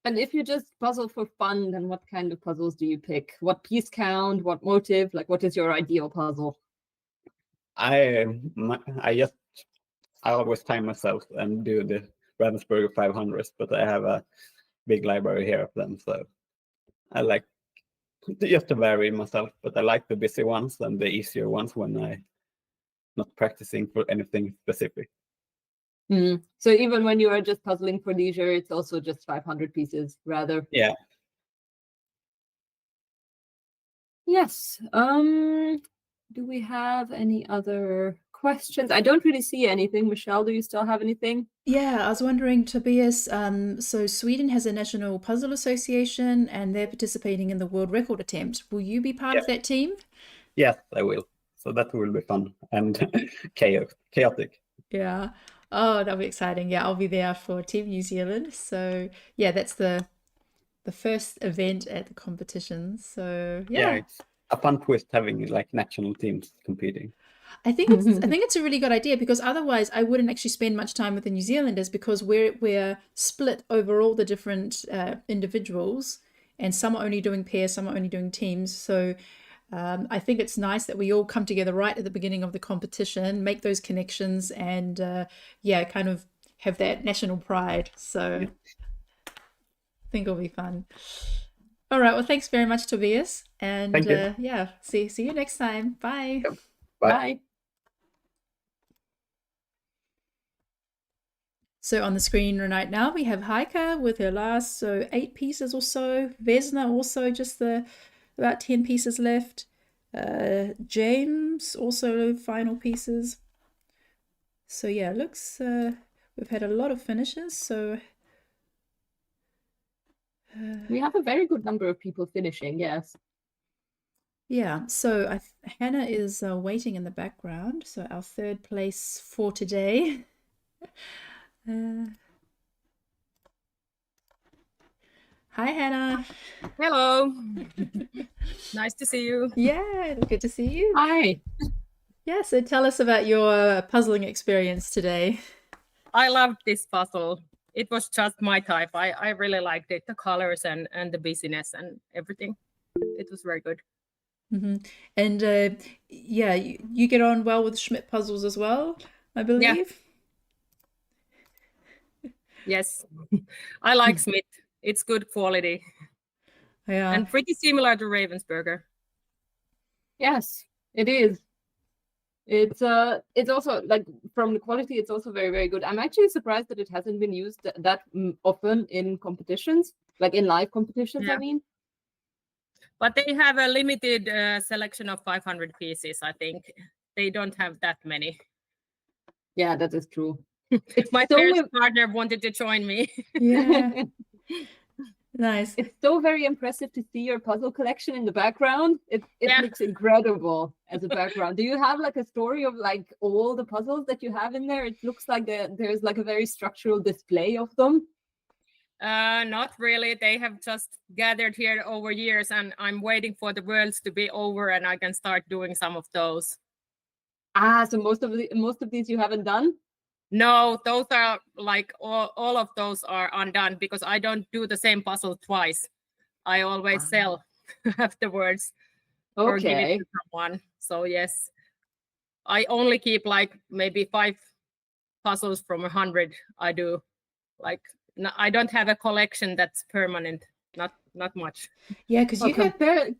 And if you just puzzle for fun, then what kind of puzzles do you pick? What piece count? What motive? Like, what is your ideal puzzle? I always time myself and do the Ravensburger 500s, but I have a big library here of them, so I like just to vary myself. But I like the busy ones and the easier ones when I'm not practicing for anything specific. So even when you are just puzzling for leisure, it's also just 500 pieces rather. Yeah. Yes. Do we have any other questions? I don't really see anything. Michelle, do you still have anything? Yeah, I was wondering, Tobias, so Sweden has a national puzzle association and they're participating in the world record attempt. Will you be part of that team? Yes, I will. So that will be fun and chaotic. Yeah. Oh, that'll be exciting. Yeah, I'll be there for Team New Zealand. So yeah, that's the first event at the competition. So yeah, It's a fun twist having like national teams competing. I think it's a really good idea because otherwise I wouldn't actually spend much time with the New Zealanders because we're split over all the different individuals, and some are only doing pairs, some are only doing teams. So I think it's nice that we all come together right at the beginning of the competition, make those connections, and kind of have that national pride. So I think it'll be fun. All right. Well, thanks very much, Tobias. And Thank you. see you next time. Bye. Bye. So on the screen right now, we have Heike with her last 8 pieces or so. Vesna also just about 10 pieces left. James also final pieces. So yeah, looks we've had a lot of finishes. So we have a very good number of people finishing. Yes. Yeah. So Hannah is waiting in the background. So our third place for today. Hi, Hannah. Hello. Nice to see you. Yeah, good to see you. Hi. Yeah, so tell us about your puzzling experience today. I loved this puzzle. It was just my type. I really liked it. The colors and the busyness and everything. It was very good. And yeah, you get on well with Schmidt puzzles as well, I believe. Yes. I like Schmidt. It's good quality Yeah. and pretty similar to Ravensburger. Yes, it is. It's also like from the quality, it's also very, very good. I'm actually surprised that it hasn't been used that often in competitions, like in live competitions, I Yeah. mean. But they have a limited selection of 500 pieces, I think. They don't have that many. Yeah, that is true. My so first partner wanted to join me. Yeah. Nice. It's so very impressive to see your puzzle collection in the background. It Yeah. looks incredible as a background. Do you have like a story of like all the puzzles that you have in there? It looks like there's like a very structural display of them. Not really. They have just gathered here over years, and I'm waiting for the worlds to be over, and I can start doing some of those. Ah, so most of these you haven't done? No, those are like all of those are undone because I don't do the same puzzle twice. I always sell afterwards or give it Okay. to someone. So yes, I only keep like maybe 5 puzzles from 100. I do like I don't have a collection that's permanent. Not much. Yeah, because Well,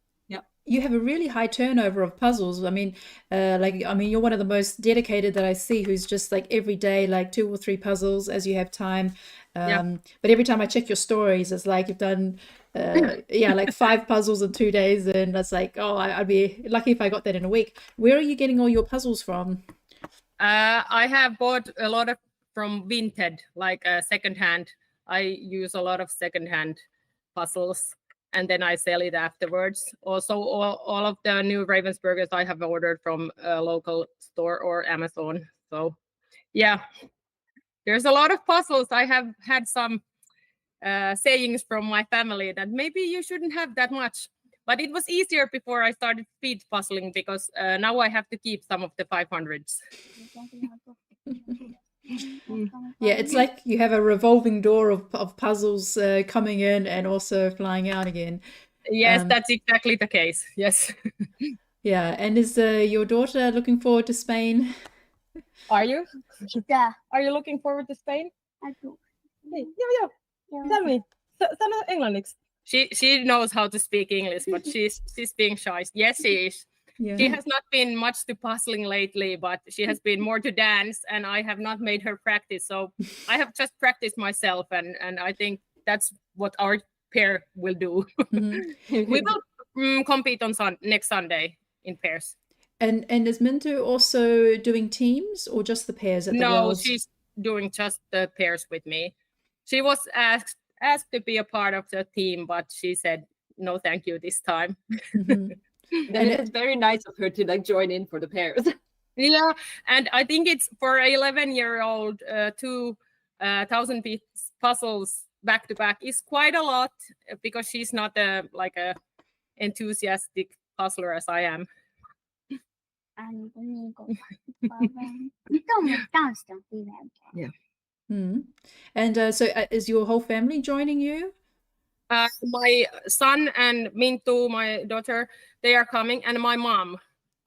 you have a really high turnover of puzzles. I mean, you're one of the most dedicated that I see, who's just like every day, like 2 or 3 puzzles as you have time. Yeah. But every time I check your stories, it's like you've done, like 5 puzzles in 2 days, and that's like, oh, I'd be lucky if I got that in a week. Where are you getting all your puzzles from? I have bought a lot of from Vinted, like secondhand. I use a lot of secondhand puzzles, and then I sell it afterwards. Also, all of the new Ravensburgers I have ordered from a local store or Amazon. So, yeah, there's a lot of puzzles. I have had some sayings from my family that maybe you shouldn't have that much. But it was easier before I started speed puzzling because now I have to keep some of the 500s. Yeah, it's like you have a revolving door of puzzles coming in and also flying out again. Yes, that's exactly the case. Yes. Yeah, and is your daughter looking forward to Spain? Are you? Yeah, Are you looking forward to Spain? I do. Tell me. Sano englanniksi. She knows how to speak English, but she's being shy. Yes, she is. Yeah. She has not been much to puzzling lately, but she has been more to dance, and I have not made her practice. So I have just practiced myself, and I think that's what our pair will do. We will compete on next Sunday in pairs. And is Mintu also doing teams or just the pairs at the No, Worlds? she's doing just the pairs with me. She was asked to be a part of the team, but she said no, thank you this time. Then it's very nice of her to like join in for the pairs. Yeah, and I think it's for an 11-year-old, 2,000-piece puzzles back to back is quite a lot because she's not a enthusiastic puzzler as I am. Yeah. And so is your whole family joining you? My son and Mintu, my daughter, they are coming, and my mom.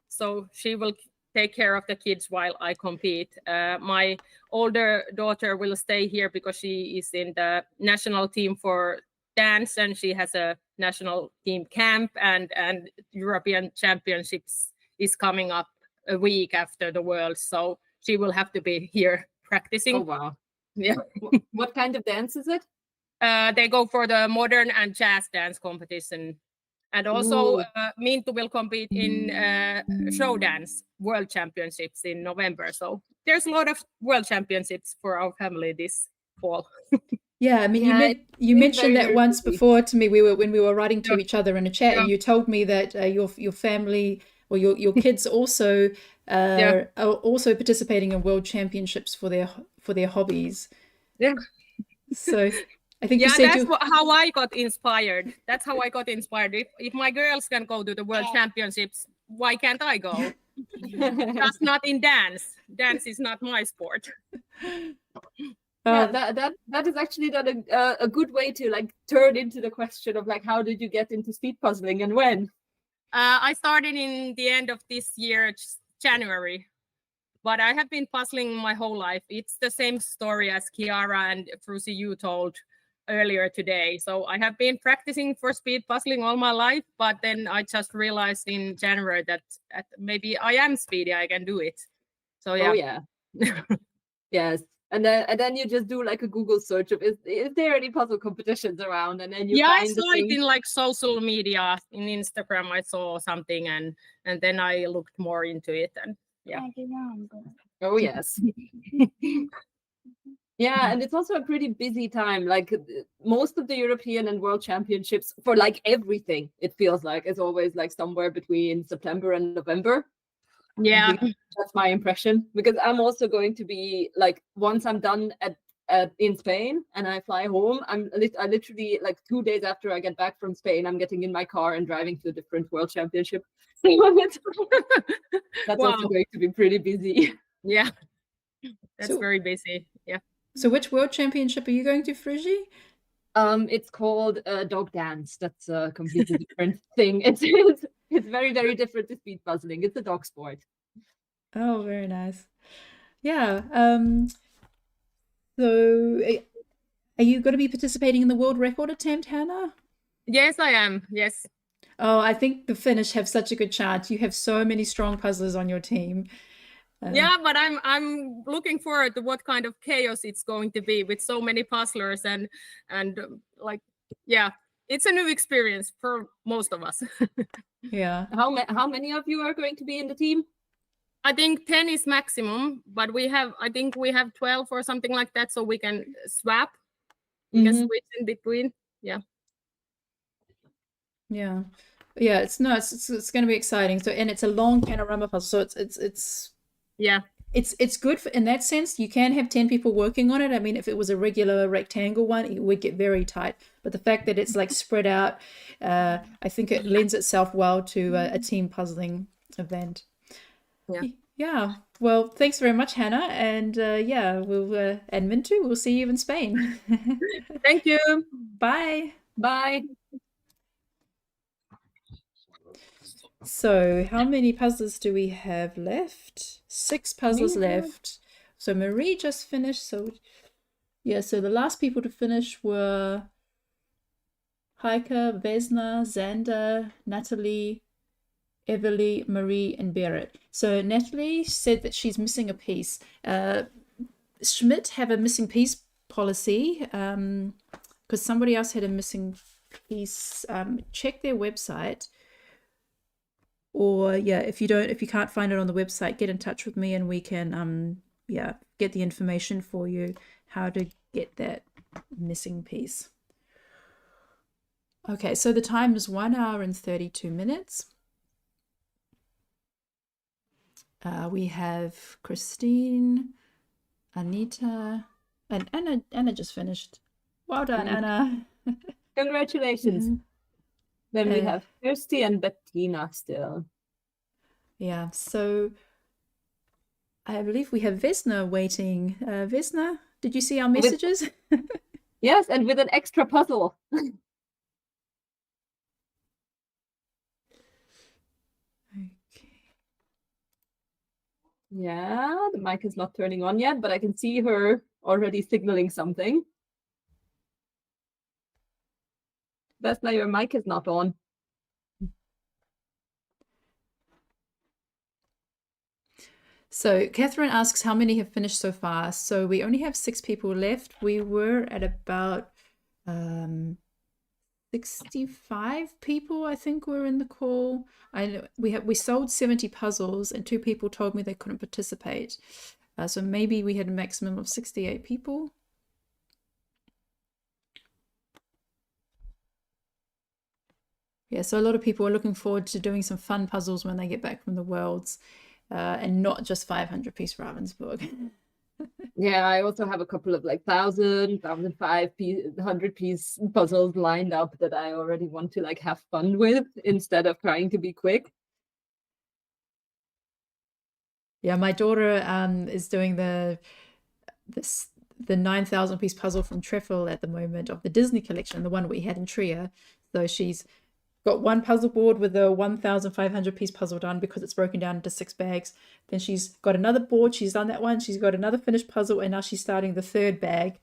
So she will take care of the kids while I compete. My older daughter will stay here because she is in the national team for dance, and she has a national team camp, and European Championships is coming up a week after the World. So she will have to be here practicing. Oh, wow. Yeah. What kind of dance is it? They go for the modern and jazz dance competition. And also Mintu will compete in show dance world championships in November. So there's a lot of world championships for our family this fall. Yeah, I mean, you mentioned that once before to me. When we were writing to each other in a chat, and you told me that your family or your kids also are also participating in world championships for their hobbies. Yeah. So I think you Yeah, said that's you. how I got inspired. That's how I got inspired. If my girls can go to the World Championships, why can't I go? Just not in dance. Dance is not my sport. Yeah, that is actually not a good way to like turn into the question of like, how did you get into speed puzzling and when? I started in the end of this year, January, but I have been puzzling my whole life. It's the same story as Kiara and Frusi you told earlier today. So I have been practicing for speed puzzling all my life, but then I just realized in January that maybe I am speedy, I can do it. So yeah. Oh yeah. Yes. And then you just do like a Google search of is there any puzzle competitions around, and then you Yeah, I find the saw it thing. in like social media, in Instagram. I saw something, and then I looked more into it, and yeah. Oh yes. Yeah, and it's also a pretty busy time. Like most of the European and World Championships for like everything, it feels like it's always like somewhere between September and November. Yeah, That's my impression, because I'm also going to be like, once I'm done in Spain and I fly home, I literally like 2 days after I get back from Spain, I'm getting in my car and driving to a different World Championship. That's Wow. also going to be pretty busy. Yeah, that's So- very busy. Yeah. So which World Championship are you going to, Frusi? It's called dog dance. That's a completely different thing. It's very, very different to speed puzzling. It's a dog sport. Oh, very nice. Yeah. So are you going to be participating in the world record attempt, Hannah? Yes, I am. Yes. Oh, I think the Finnish have such a good chance. You have so many strong puzzlers on your team. Yeah, but I'm looking forward to what kind of chaos it's going to be with so many puzzlers and like, yeah, it's a new experience for most of us. Yeah. How many of you are going to be in the team? I think 10 is maximum, but I think we have 12 or something like that, so we can swap. We can switch in between. Yeah. Yeah. Yeah, it's going to be exciting. So, and it's a long panorama puzzle. So it's Yeah. it's good in that sense. You can have 10 people working on it. I mean, if it was a regular rectangle one, it would get very tight. But the fact that it's like spread out, I think it lends itself well to a team puzzling event. Yeah. Yeah. Well, thanks very much, Hannah. And yeah, we'll and Mintu, we'll see you in Spain. Thank you. Bye. Bye. So how many puzzles do we have left? 6 puzzles left. So Marie just finished. So yeah, so the last people to finish were Heike, Vesna, Xander, Natalie, Everly, Marie, and Berit. So Natalie said that she's missing a piece. Schmidt have a missing piece policy because somebody else had a missing piece. Check their website. Or yeah, if you can't find it on the website, get in touch with me and we can yeah, get the information for you how to get that missing piece. Okay, so the time is 1 hour and 32 minutes. We have Christine, Anita, and Anna just finished. Well done, Anna. Congratulations. Then we have Kirsty and Bettina still. Yeah, so I believe we have Vesna waiting. Vesna, did you see our messages? Yes, and with an extra puzzle. Yeah, the mic is not turning on yet, but I can see her already signaling something. Vesna, your mic is not on. So Catherine asks how many have finished so far. So we only have 6 people left. We were at about 65 people, I think, were in the call. I know we sold 70 puzzles and 2 people told me they couldn't participate. So maybe we had a maximum of 68 people. Yeah, so a lot of people are looking forward to doing some fun puzzles when they get back from the Worlds, and not just 500 piece Ravensburg. Yeah, I also have a couple of like 1,000 piece puzzles lined up that I already want to like have fun with instead of trying to be quick. Yeah, my daughter is doing the 9,000 piece puzzle from Treffel at the moment of the Disney collection, the one we had in Trier. So she's got one puzzle board with a 1,500 piece puzzle done because it's broken down into 6 bags. Then she's got another board, she's done that one, she's got another finished puzzle, and now she's starting the 3rd bag.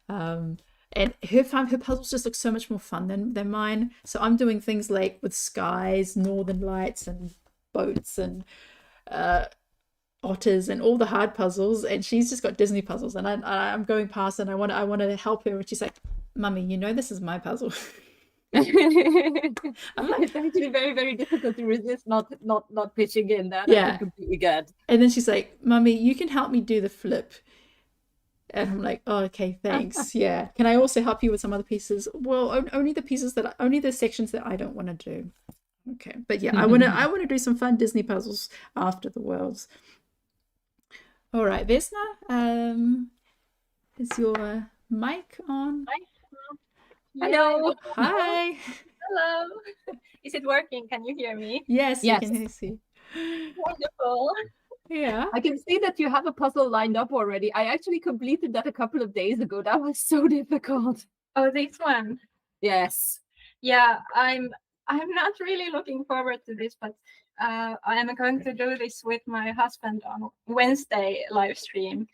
And her puzzles just look so much more fun than mine. So I'm doing things like with skies, northern lights, and boats, and otters, and all the hard puzzles, and she's just got Disney puzzles. And I'm going past, and I want to help her, and she's like, "Mummy, you know this is my puzzle." I'm like, it's actually very, very difficult to resist not pitching in. That I Yeah. can completely get. And then she's like, "Mummy, you can help me do the flip." And I'm like, "Oh, okay, thanks. Yeah. Can I also help you with some other pieces?" Well, only the sections that I don't want to do. Okay. But yeah, I want to do some fun Disney puzzles after the Worlds. All right, Vesna, is your mic on? Hello. Hi. Hello. Is it working? Can you hear me? Yes, Yes. we can see. Wonderful. Yeah. I can see that you have a puzzle lined up already. I actually completed that a couple of days ago. That was so difficult. Oh, this one. Yes. Yeah, I'm not really looking forward to this, but I am going to do this with my husband on Wednesday live stream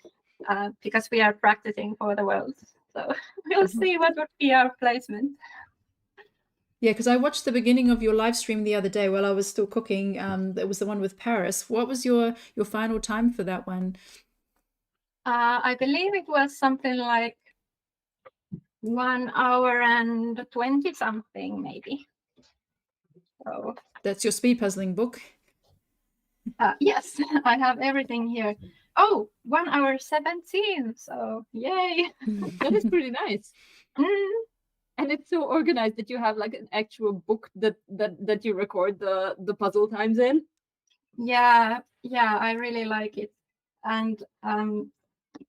because we are practicing for the world. So we'll see what would be our placement. Yeah, because I watched the beginning of your live stream the other day while I was still cooking. That was the one with Paris. What was your final time for that one? I believe it was something like 1 hour and 20 something, maybe. So That's your speed puzzling book. yes, I have everything here. Oh, 1 hour 17. So yay. That is pretty nice. Mm, And it's so organized that you have like an actual book that you record the puzzle times in. yeah, I really like it. And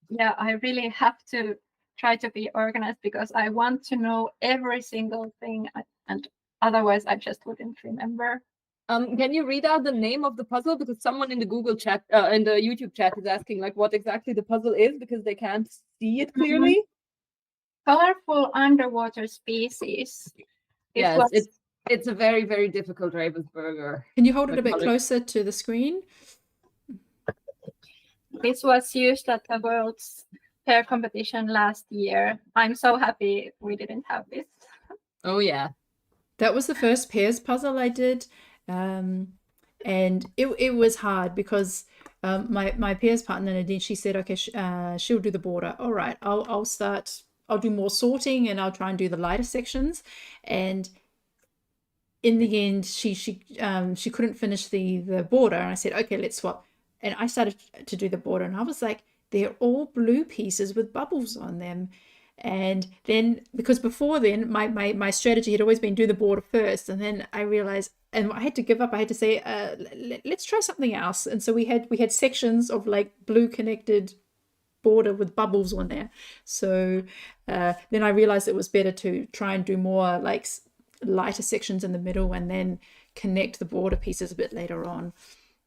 yeah, I really have to try to be organized because I want to know every single thing, and otherwise I just wouldn't remember. Can you read out the name of the puzzle? Because someone in the Google chat, in the YouTube chat is asking like what exactly the puzzle is because they can't see it clearly. Colorful underwater species. Yes, it's a very, very difficult Ravensburger. Can you hold it The a bit color- closer to the screen? This was used at the World's Pair competition last year. I'm so happy we didn't have this. Oh yeah. That was the first pairs puzzle I did. And it was hard because my pairs partner Nadine, she said, okay, she'll do the border. All right, I'll do more sorting and I'll try and do the lighter sections. And in the end, she couldn't finish the border, and I said, okay, let's swap. And I started to do the border, and I was like, they're all blue pieces with bubbles on them. And then, because before then, my strategy had always been do the border first, and then I realized, and I had to give up. I had to say, let's try something else. And so we had sections of like blue connected border with bubbles on there. So then I realized it was better to try and do more like lighter sections in the middle, and then connect the border pieces a bit later on.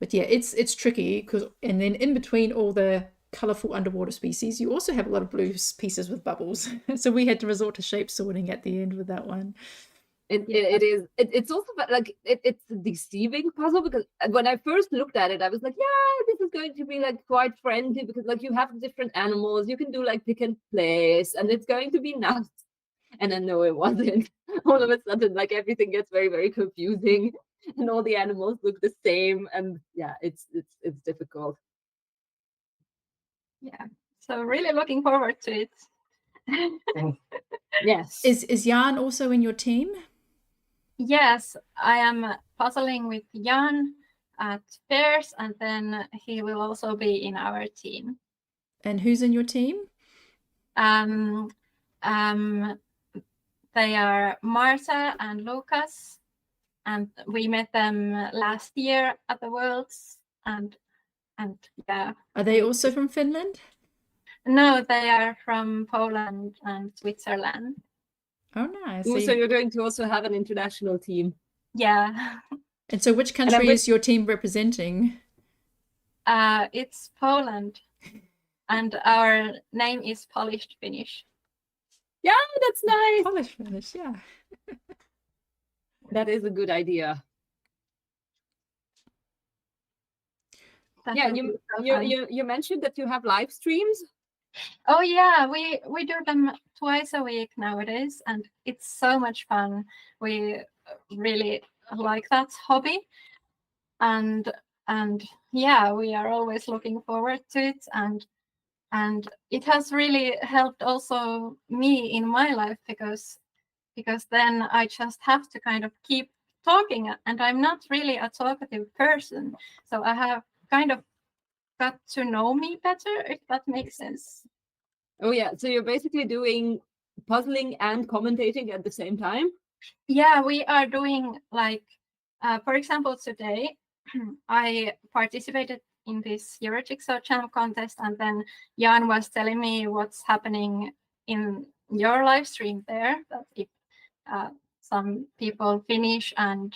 But yeah, it's tricky because, and then in between all the colorful underwater species, you also have a lot of blue pieces with bubbles. So we had to resort to shape sorting at the end with that one. It's also like it's a deceiving puzzle because when I first looked at it, I was like, yeah, this is going to be like quite friendly because like you have different animals, you can do like pick and place, and it's going to be nice. And then no, it wasn't. All of a sudden, like everything gets very, very confusing, and all the animals look the same, and yeah, it's difficult. Yeah, so really looking forward to it. Yes. Is Jan also in your team? Yes, I am puzzling with Jan at Pairs, and then he will also be in our team. And who's in your team? They are Marta and Lucas, and we met them last year at the Worlds, and yeah. Are they also from Finland? No, they are from Poland and Switzerland. Oh, nice. Ooh, So so you- you're going to also have an international team. Yeah. and so which I'm country with- is your team representing? It's Poland, and our name is Polished Finnish. Yeah, that's nice. Polish Finnish, yeah. That is a good idea. That Yeah, will you be so you fun. you mentioned that you have live streams. Oh yeah, we do them twice a week nowadays, and it's so much fun. We really like that hobby, and yeah, we are always looking forward to it, and it has really helped also me in my life because then I just have to kind of keep talking, and I'm not really a talkative person, so I have kind of got to know me better, if that makes sense. Oh yeah, so you're basically doing puzzling and commentating at the same time. Yeah, we are doing like, for example, today I participated in this Euro Jigsaw Jam contest, and then Jan was telling me what's happening in your live stream there, that if some people finish and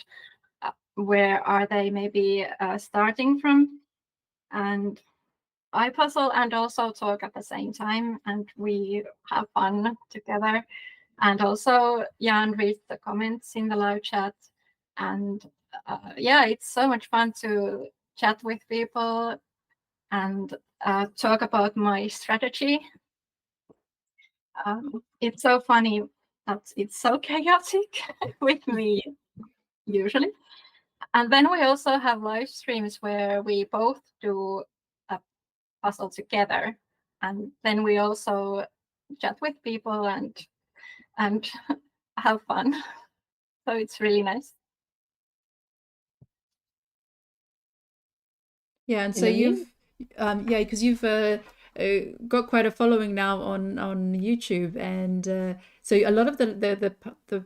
where are they maybe starting from. And I puzzle and also talk at the same time, and we have fun together. And also Jan reads the comments in the live chat, and yeah, it's so much fun to chat with people and talk about my strategy. It's so funny that it's so chaotic with me usually. And then we also have live streams where we both do a puzzle together, and then we also chat with people and have fun. So it's really nice. Yeah, and In so the you've yeah, because you've got quite a following now on YouTube, and so a lot of the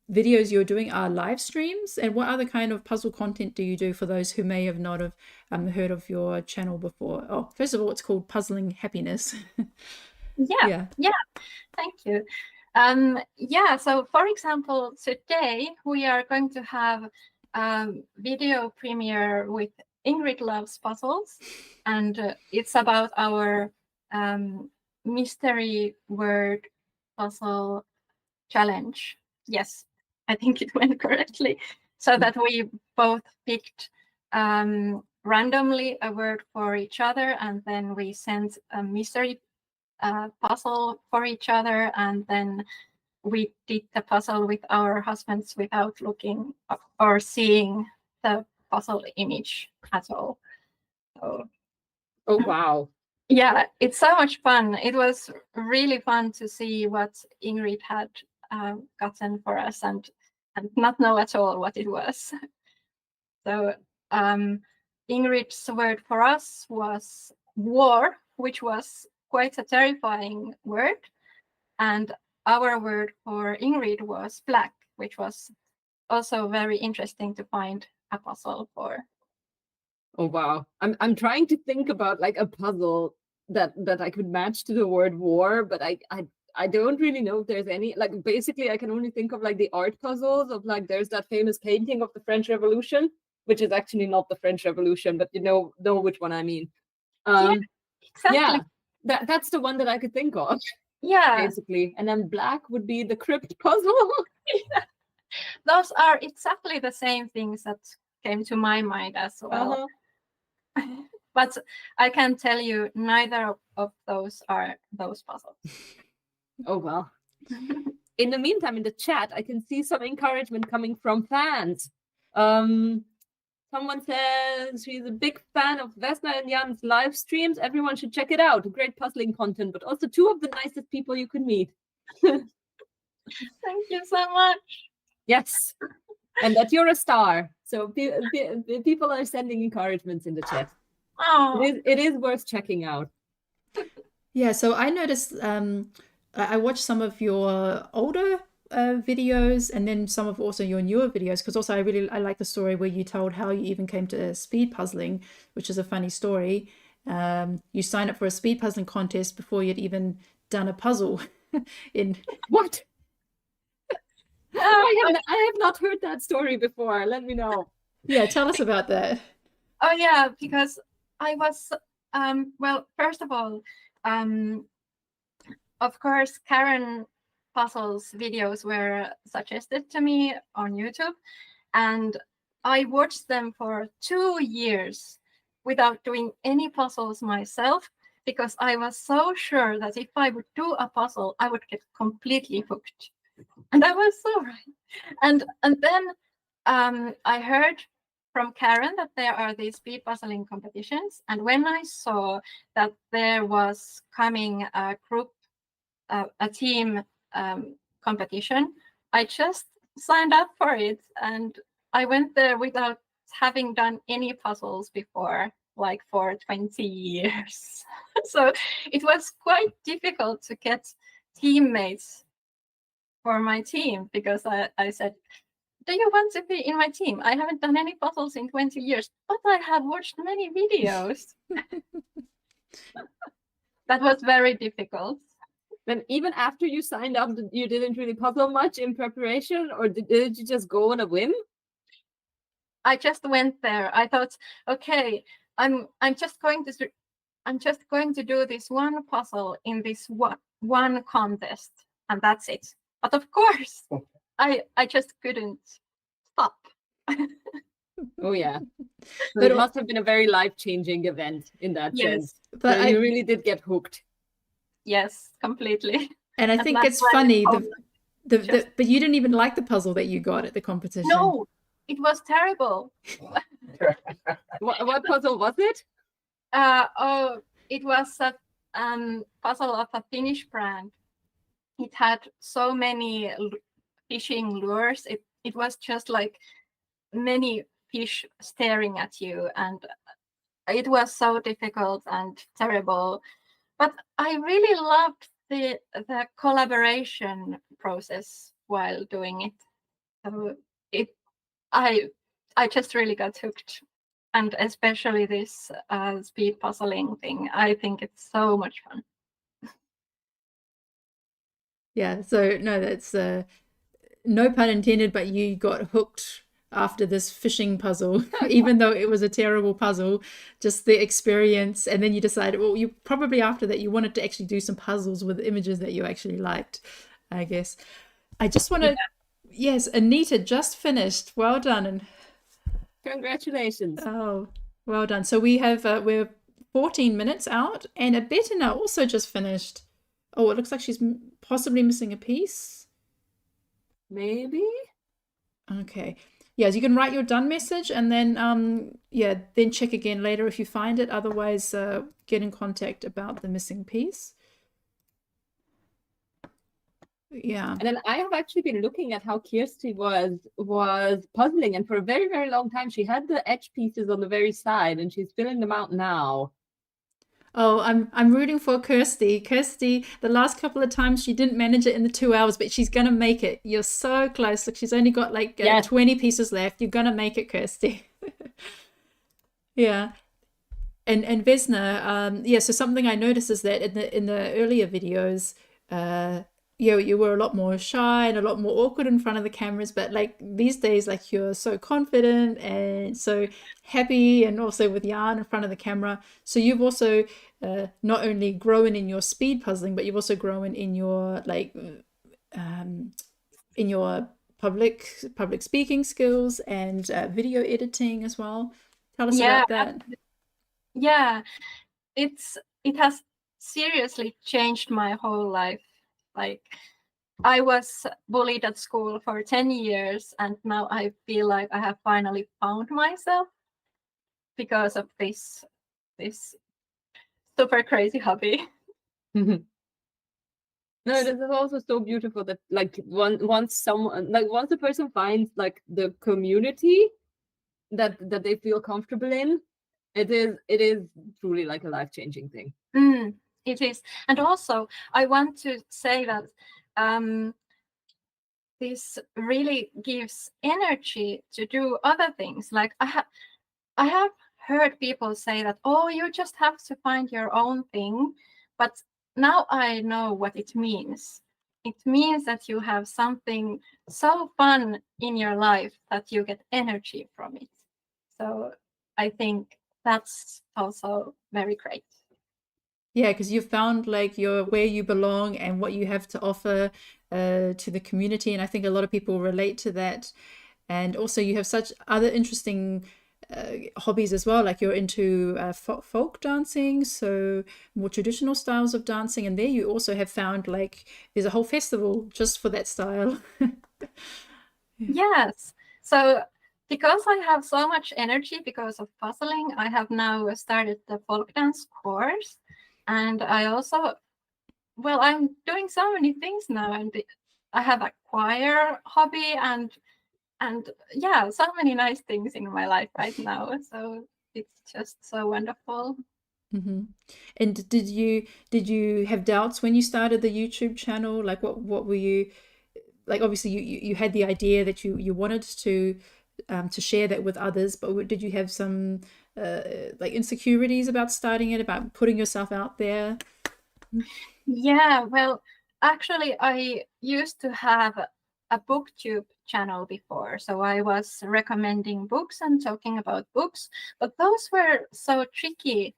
videos you're doing are live streams. And what other kind of puzzle content do you do for those who may have not have heard of your channel before? Oh, first of all, it's called Puzzling Happiness. Yeah, thank you. Yeah, so for example, today we are going to have video premiere with Ingrid Loves Puzzles, and it's about our mystery word puzzle challenge. Yes, I think it went correctly. So that we both picked randomly a word for each other, and then we sent a mystery puzzle for each other, and then we did the puzzle with our husbands without looking or seeing the puzzle image at all. So Oh wow. yeah, it's so much fun. It was really fun to see what Ingrid had gotten for us and not know at all what it was. So Ingrid's word for us was war, which was quite a terrifying word. And our word for Ingrid was black, which was also very interesting to find a puzzle for. Oh wow. I'm trying to think about like a puzzle that I could match to the word war, but I don't really know if there's any. Like basically I can only think of like the art puzzles of like there's that famous painting of the French Revolution, which is actually not the French Revolution, but you know which one I mean. Exactly. Yeah, that's the one that I could think of. Yeah. Basically. And then black would be the crypt puzzle. Those are exactly the same things that came to my mind as well. But I can tell you neither of those are those puzzles. Oh well. In the meantime, in the chat, I can see some encouragement coming from fans. Someone says she's a big fan of Vesna and Jan's live streams. Everyone should check it out. Great puzzling content, but also two of the nicest people you could meet. Thank you so much. Yes. And that you're a star. So people are sending encouragements in the chat. Oh, It is worth checking out. Yeah, so I noticed I watched some of your older videos, and then some of also your newer videos, because also I like the story where you told how you even came to speed puzzling, which is a funny story. You signed up for a speed puzzling contest before you'd even done a puzzle. What? I have not heard that story before. Let me know. Yeah, tell us about that. Oh yeah, because I was well, first of all, of course, Karen puzzles videos were suggested to me on YouTube, and I watched them for 2 years without doing any puzzles myself, because I was so sure that if I would do a puzzle, I would get completely hooked. And I was so right. And then I heard from Karen that there are these speed puzzling competitions. And when I saw that there was coming a group, a team competition, I just signed up for it. And I went there without having done any puzzles before, like for 20 years. So it was quite difficult to get teammates for my team, because I said, do you want to be in my team? I haven't done any puzzles in 20 years, but I have watched many videos. That was very difficult. Then even after you signed up, you didn't really puzzle much in preparation, or did you just go on a whim? I just went there. I thought, okay, I'm just going to do this one puzzle in this one contest, and that's it. But of course, I just couldn't stop. Oh yeah. So But it must have been a very life-changing event in that Yes. sense. But So you really did get hooked. Yes, completely. and I And think that's it's why funny. just- But you didn't even like the puzzle that you got at the competition. No, it was terrible. What puzzle was it? It was a puzzle of a Finnish brand. It had so many fishing lures. It was just like many fish staring at you, and it was so difficult and terrible. But I really loved the collaboration process while doing it. So I just really got hooked. And especially this speed puzzling thing. I think it's so much fun. Yeah, so no, that's no pun intended, but you got hooked after this fishing puzzle, even though it was a terrible puzzle, just the experience. And then you decided, well, you probably after that, you wanted to actually do some puzzles with images that you actually liked, I guess. I just want to, yes, Anita just finished. Well done. And Congratulations. oh, well done. So we have, we're 14 minutes out, and Bettina also just finished. Oh, it looks like she's possibly missing a piece. Maybe? Okay. Yeah, so you can write your done message, and then yeah, then check again later if you find it. Otherwise, get in contact about the missing piece. Yeah. And then I have actually been looking at how Kirsty was puzzling, and for a very, very long time she had the edge pieces on the very side, and she's filling them out now. Oh, I'm rooting for Kirsty. Kirsty, the last couple of times she didn't manage it in the 2 hours, but she's gonna make it. You're so close. Look, she's only got like Yes. 20 pieces left. You're gonna make it, Kirsty. Yeah. And Vesna, yeah, so something I noticed is that in the earlier videos, you were a lot more shy and a lot more awkward in front of the cameras, but like these days, like you're so confident and so happy, and also with Jan in front of the camera. So you've also not only grown in your speed puzzling, but you've also grown in your like in your public speaking skills and video editing as well. Tell us about that. Yeah, it has seriously changed my whole life. Like, I was bullied at school for 10 years, and now I feel like I have finally found myself because of this super crazy hobby. No, this is also so beautiful that like once a person finds like the community that they feel comfortable in, it is truly like a life-changing thing. It is. And also I want to say that this really gives energy to do other things. Like I have heard people say that, oh, you just have to find your own thing. But now I know what it means. It means that you have something so fun in your life that you get energy from it. So I think that's also very great. Yeah, because you've found like your where you belong and what you have to offer to the community, and I think a lot of people relate to that. And also, you have such other interesting hobbies as well. Like you're into folk dancing, so more traditional styles of dancing. And there you also have found like there's a whole festival just for that style. Yes. So because I have so much energy because of puzzling, I have now started the folk dance course. And I also, well, I'm doing so many things now, and I have a choir hobby and yeah, so many nice things in my life right now. So it's just so wonderful. Mm-hmm. And did you have doubts when you started the YouTube channel? Like what were you like? Obviously, you had the idea that you wanted to share that with others, but did you have some like insecurities about starting it, about putting yourself out there? Yeah, well, actually, I used to have a booktube channel before. So I was recommending books and talking about books, but those were so tricky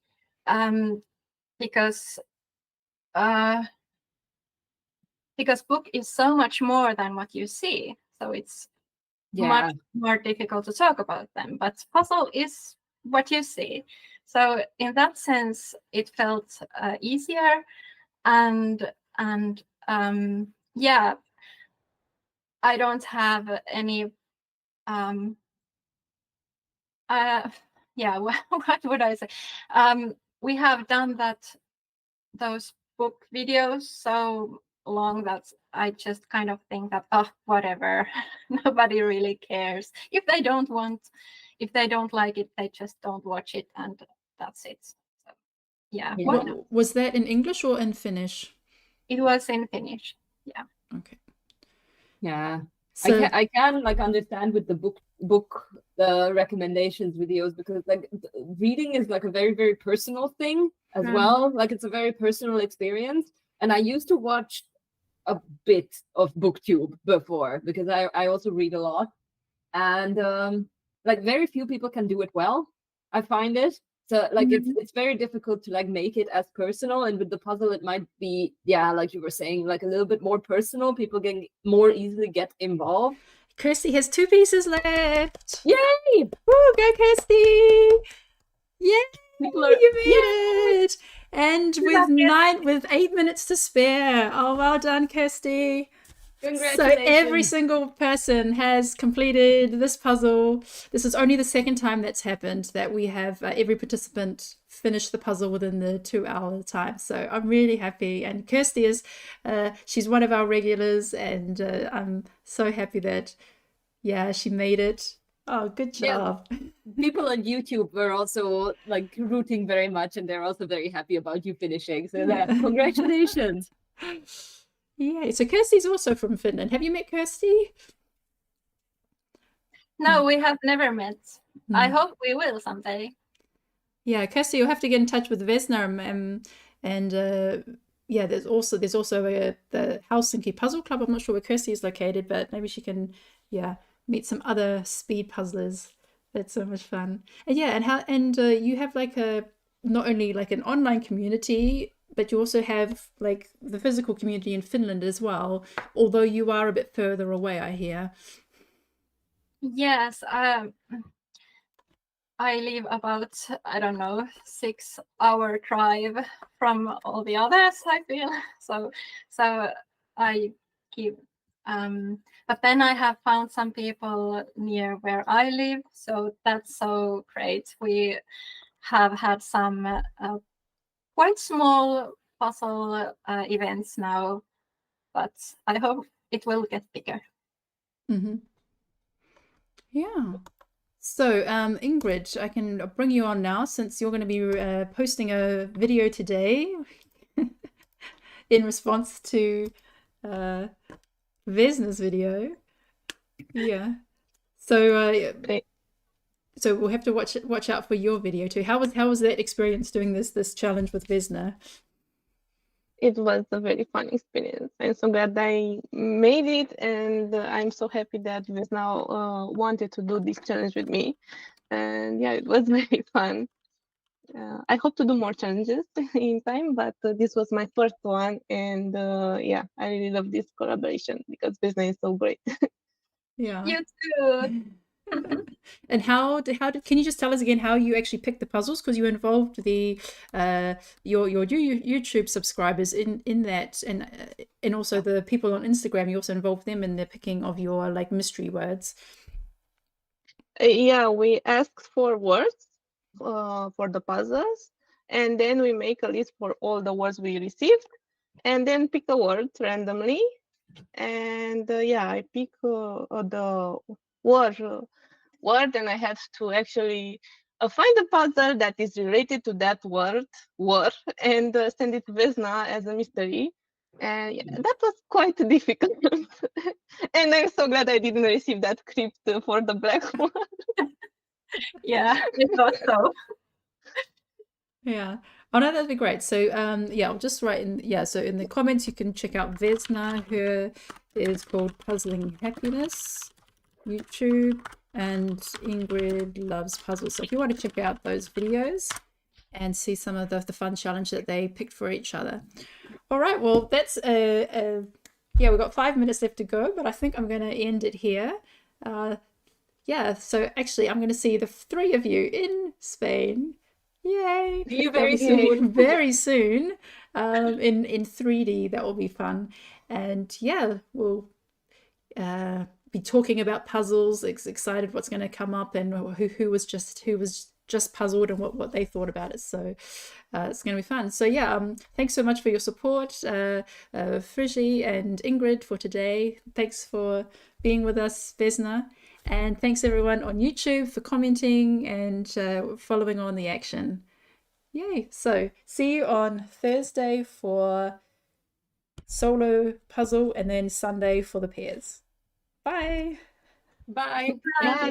because book is so much more than what you see. So it's much more difficult to talk about them. But puzzle is what you see. So in that sense, it felt easier. And yeah, I don't have any yeah, what would I say? We have done those book videos so long that I just kind of think that, oh, whatever, nobody really cares. If they don't like it, they just don't watch it, and that's it. So, yeah. Why not? Was that in English or in Finnish? It was in Finnish. Yeah. Okay. Yeah. So I can like understand with the book recommendations videos, because like reading is like a very, very personal thing as well. Like it's a very personal experience. And I used to watch a bit of booktube before, because I also read a lot, and like very few people can do it well, I find it. So like it's very difficult to like make it as personal, and with the puzzle it might be, yeah, like you were saying, like a little bit more personal. People can more easily get involved. Kirsty has 2 pieces left. Yay! Woo, go Kirsty! Yay! People are, You made it! And with 8 minutes to spare. Oh, well done, Kirsty. So every single person has completed this puzzle. This is only the second time that's happened, that we have every participant finish the puzzle within the 2-hour time. So I'm really happy. And Kirsty is, she's one of our regulars, and I'm so happy that, yeah, she made it. Oh, good job. Yeah. People on YouTube were also like rooting very much, and they're also very happy about you finishing. So congratulations. Yeah, so Kirsty's also from Finland. Have you met Kirsty? No, we have never met. I hope we will someday. Yeah, Kirsty, you'll have to get in touch with Vesna, and yeah, there's also the Helsinki Puzzle Club. I'm not sure where Kirsty is located, but maybe she can, yeah, meet some other speed puzzlers. That's so much fun. And yeah, and you have like not only like an online community, but you also have like the physical community in Finland as well, although you are a bit further away, I hear. Yes, I live about, I don't know, 6-hour drive from all the others, I feel. So I keep, but then I have found some people near where I live, so that's so great. We have had some quite small puzzle events now, but I hope it will get bigger. Yeah. So, Ingrid, I can bring you on now, since you're going to be posting a video today in response to Vesna's video. Yeah. So, So we'll have to watch out for your video too. How was that experience doing this challenge with Vesna? It was a very fun experience. I'm so glad I made it, and I'm so happy that Vesna wanted to do this challenge with me. And yeah, it was very fun. I hope to do more challenges in time, but this was my first one, and yeah, I really love this collaboration because Vesna is so great. Yeah. You too. And how did can you just tell us again how you actually picked the puzzles, because you involved the your YouTube subscribers in that, and also the people on Instagram, you also involved them in the picking of your like mystery words. Yeah, we ask for words for the puzzles, and then we make a list for all the words we received, and then pick a word randomly. And yeah, I pick the word, and I had to actually find a puzzle that is related to that word, and send it to Vesna as a mystery. And yeah, that was quite difficult. And I'm so glad I didn't receive that crypt for the black one. Yeah, I thought so. Yeah. Oh no, that'd be great. So yeah, I'll just write in, yeah, so in the comments you can check out Vesna. Her is called Puzzling Happiness YouTube, and Ingrid loves puzzles. So if you want to check out those videos and see some of the fun challenge that they picked for each other. All right, well, that's yeah, we've got 5 minutes left to go, but I think I'm going to end it here. Yeah, so actually I'm going to see the 3 of you in Spain. Yay! See you very That'll be soon. very soon, in 3D. That will be fun. And yeah, we'll be talking about puzzles. Excited what's going to come up, and who was just puzzled, and what they thought about it. So it's going to be fun. So yeah, thanks so much for your support, Frigi and Ingrid, for today. Thanks for being with us, Vesna. And thanks everyone on YouTube for commenting and following on the action. Yay! So see you on Thursday for solo puzzle, and then Sunday for the pairs. Bye! Bye. Bye.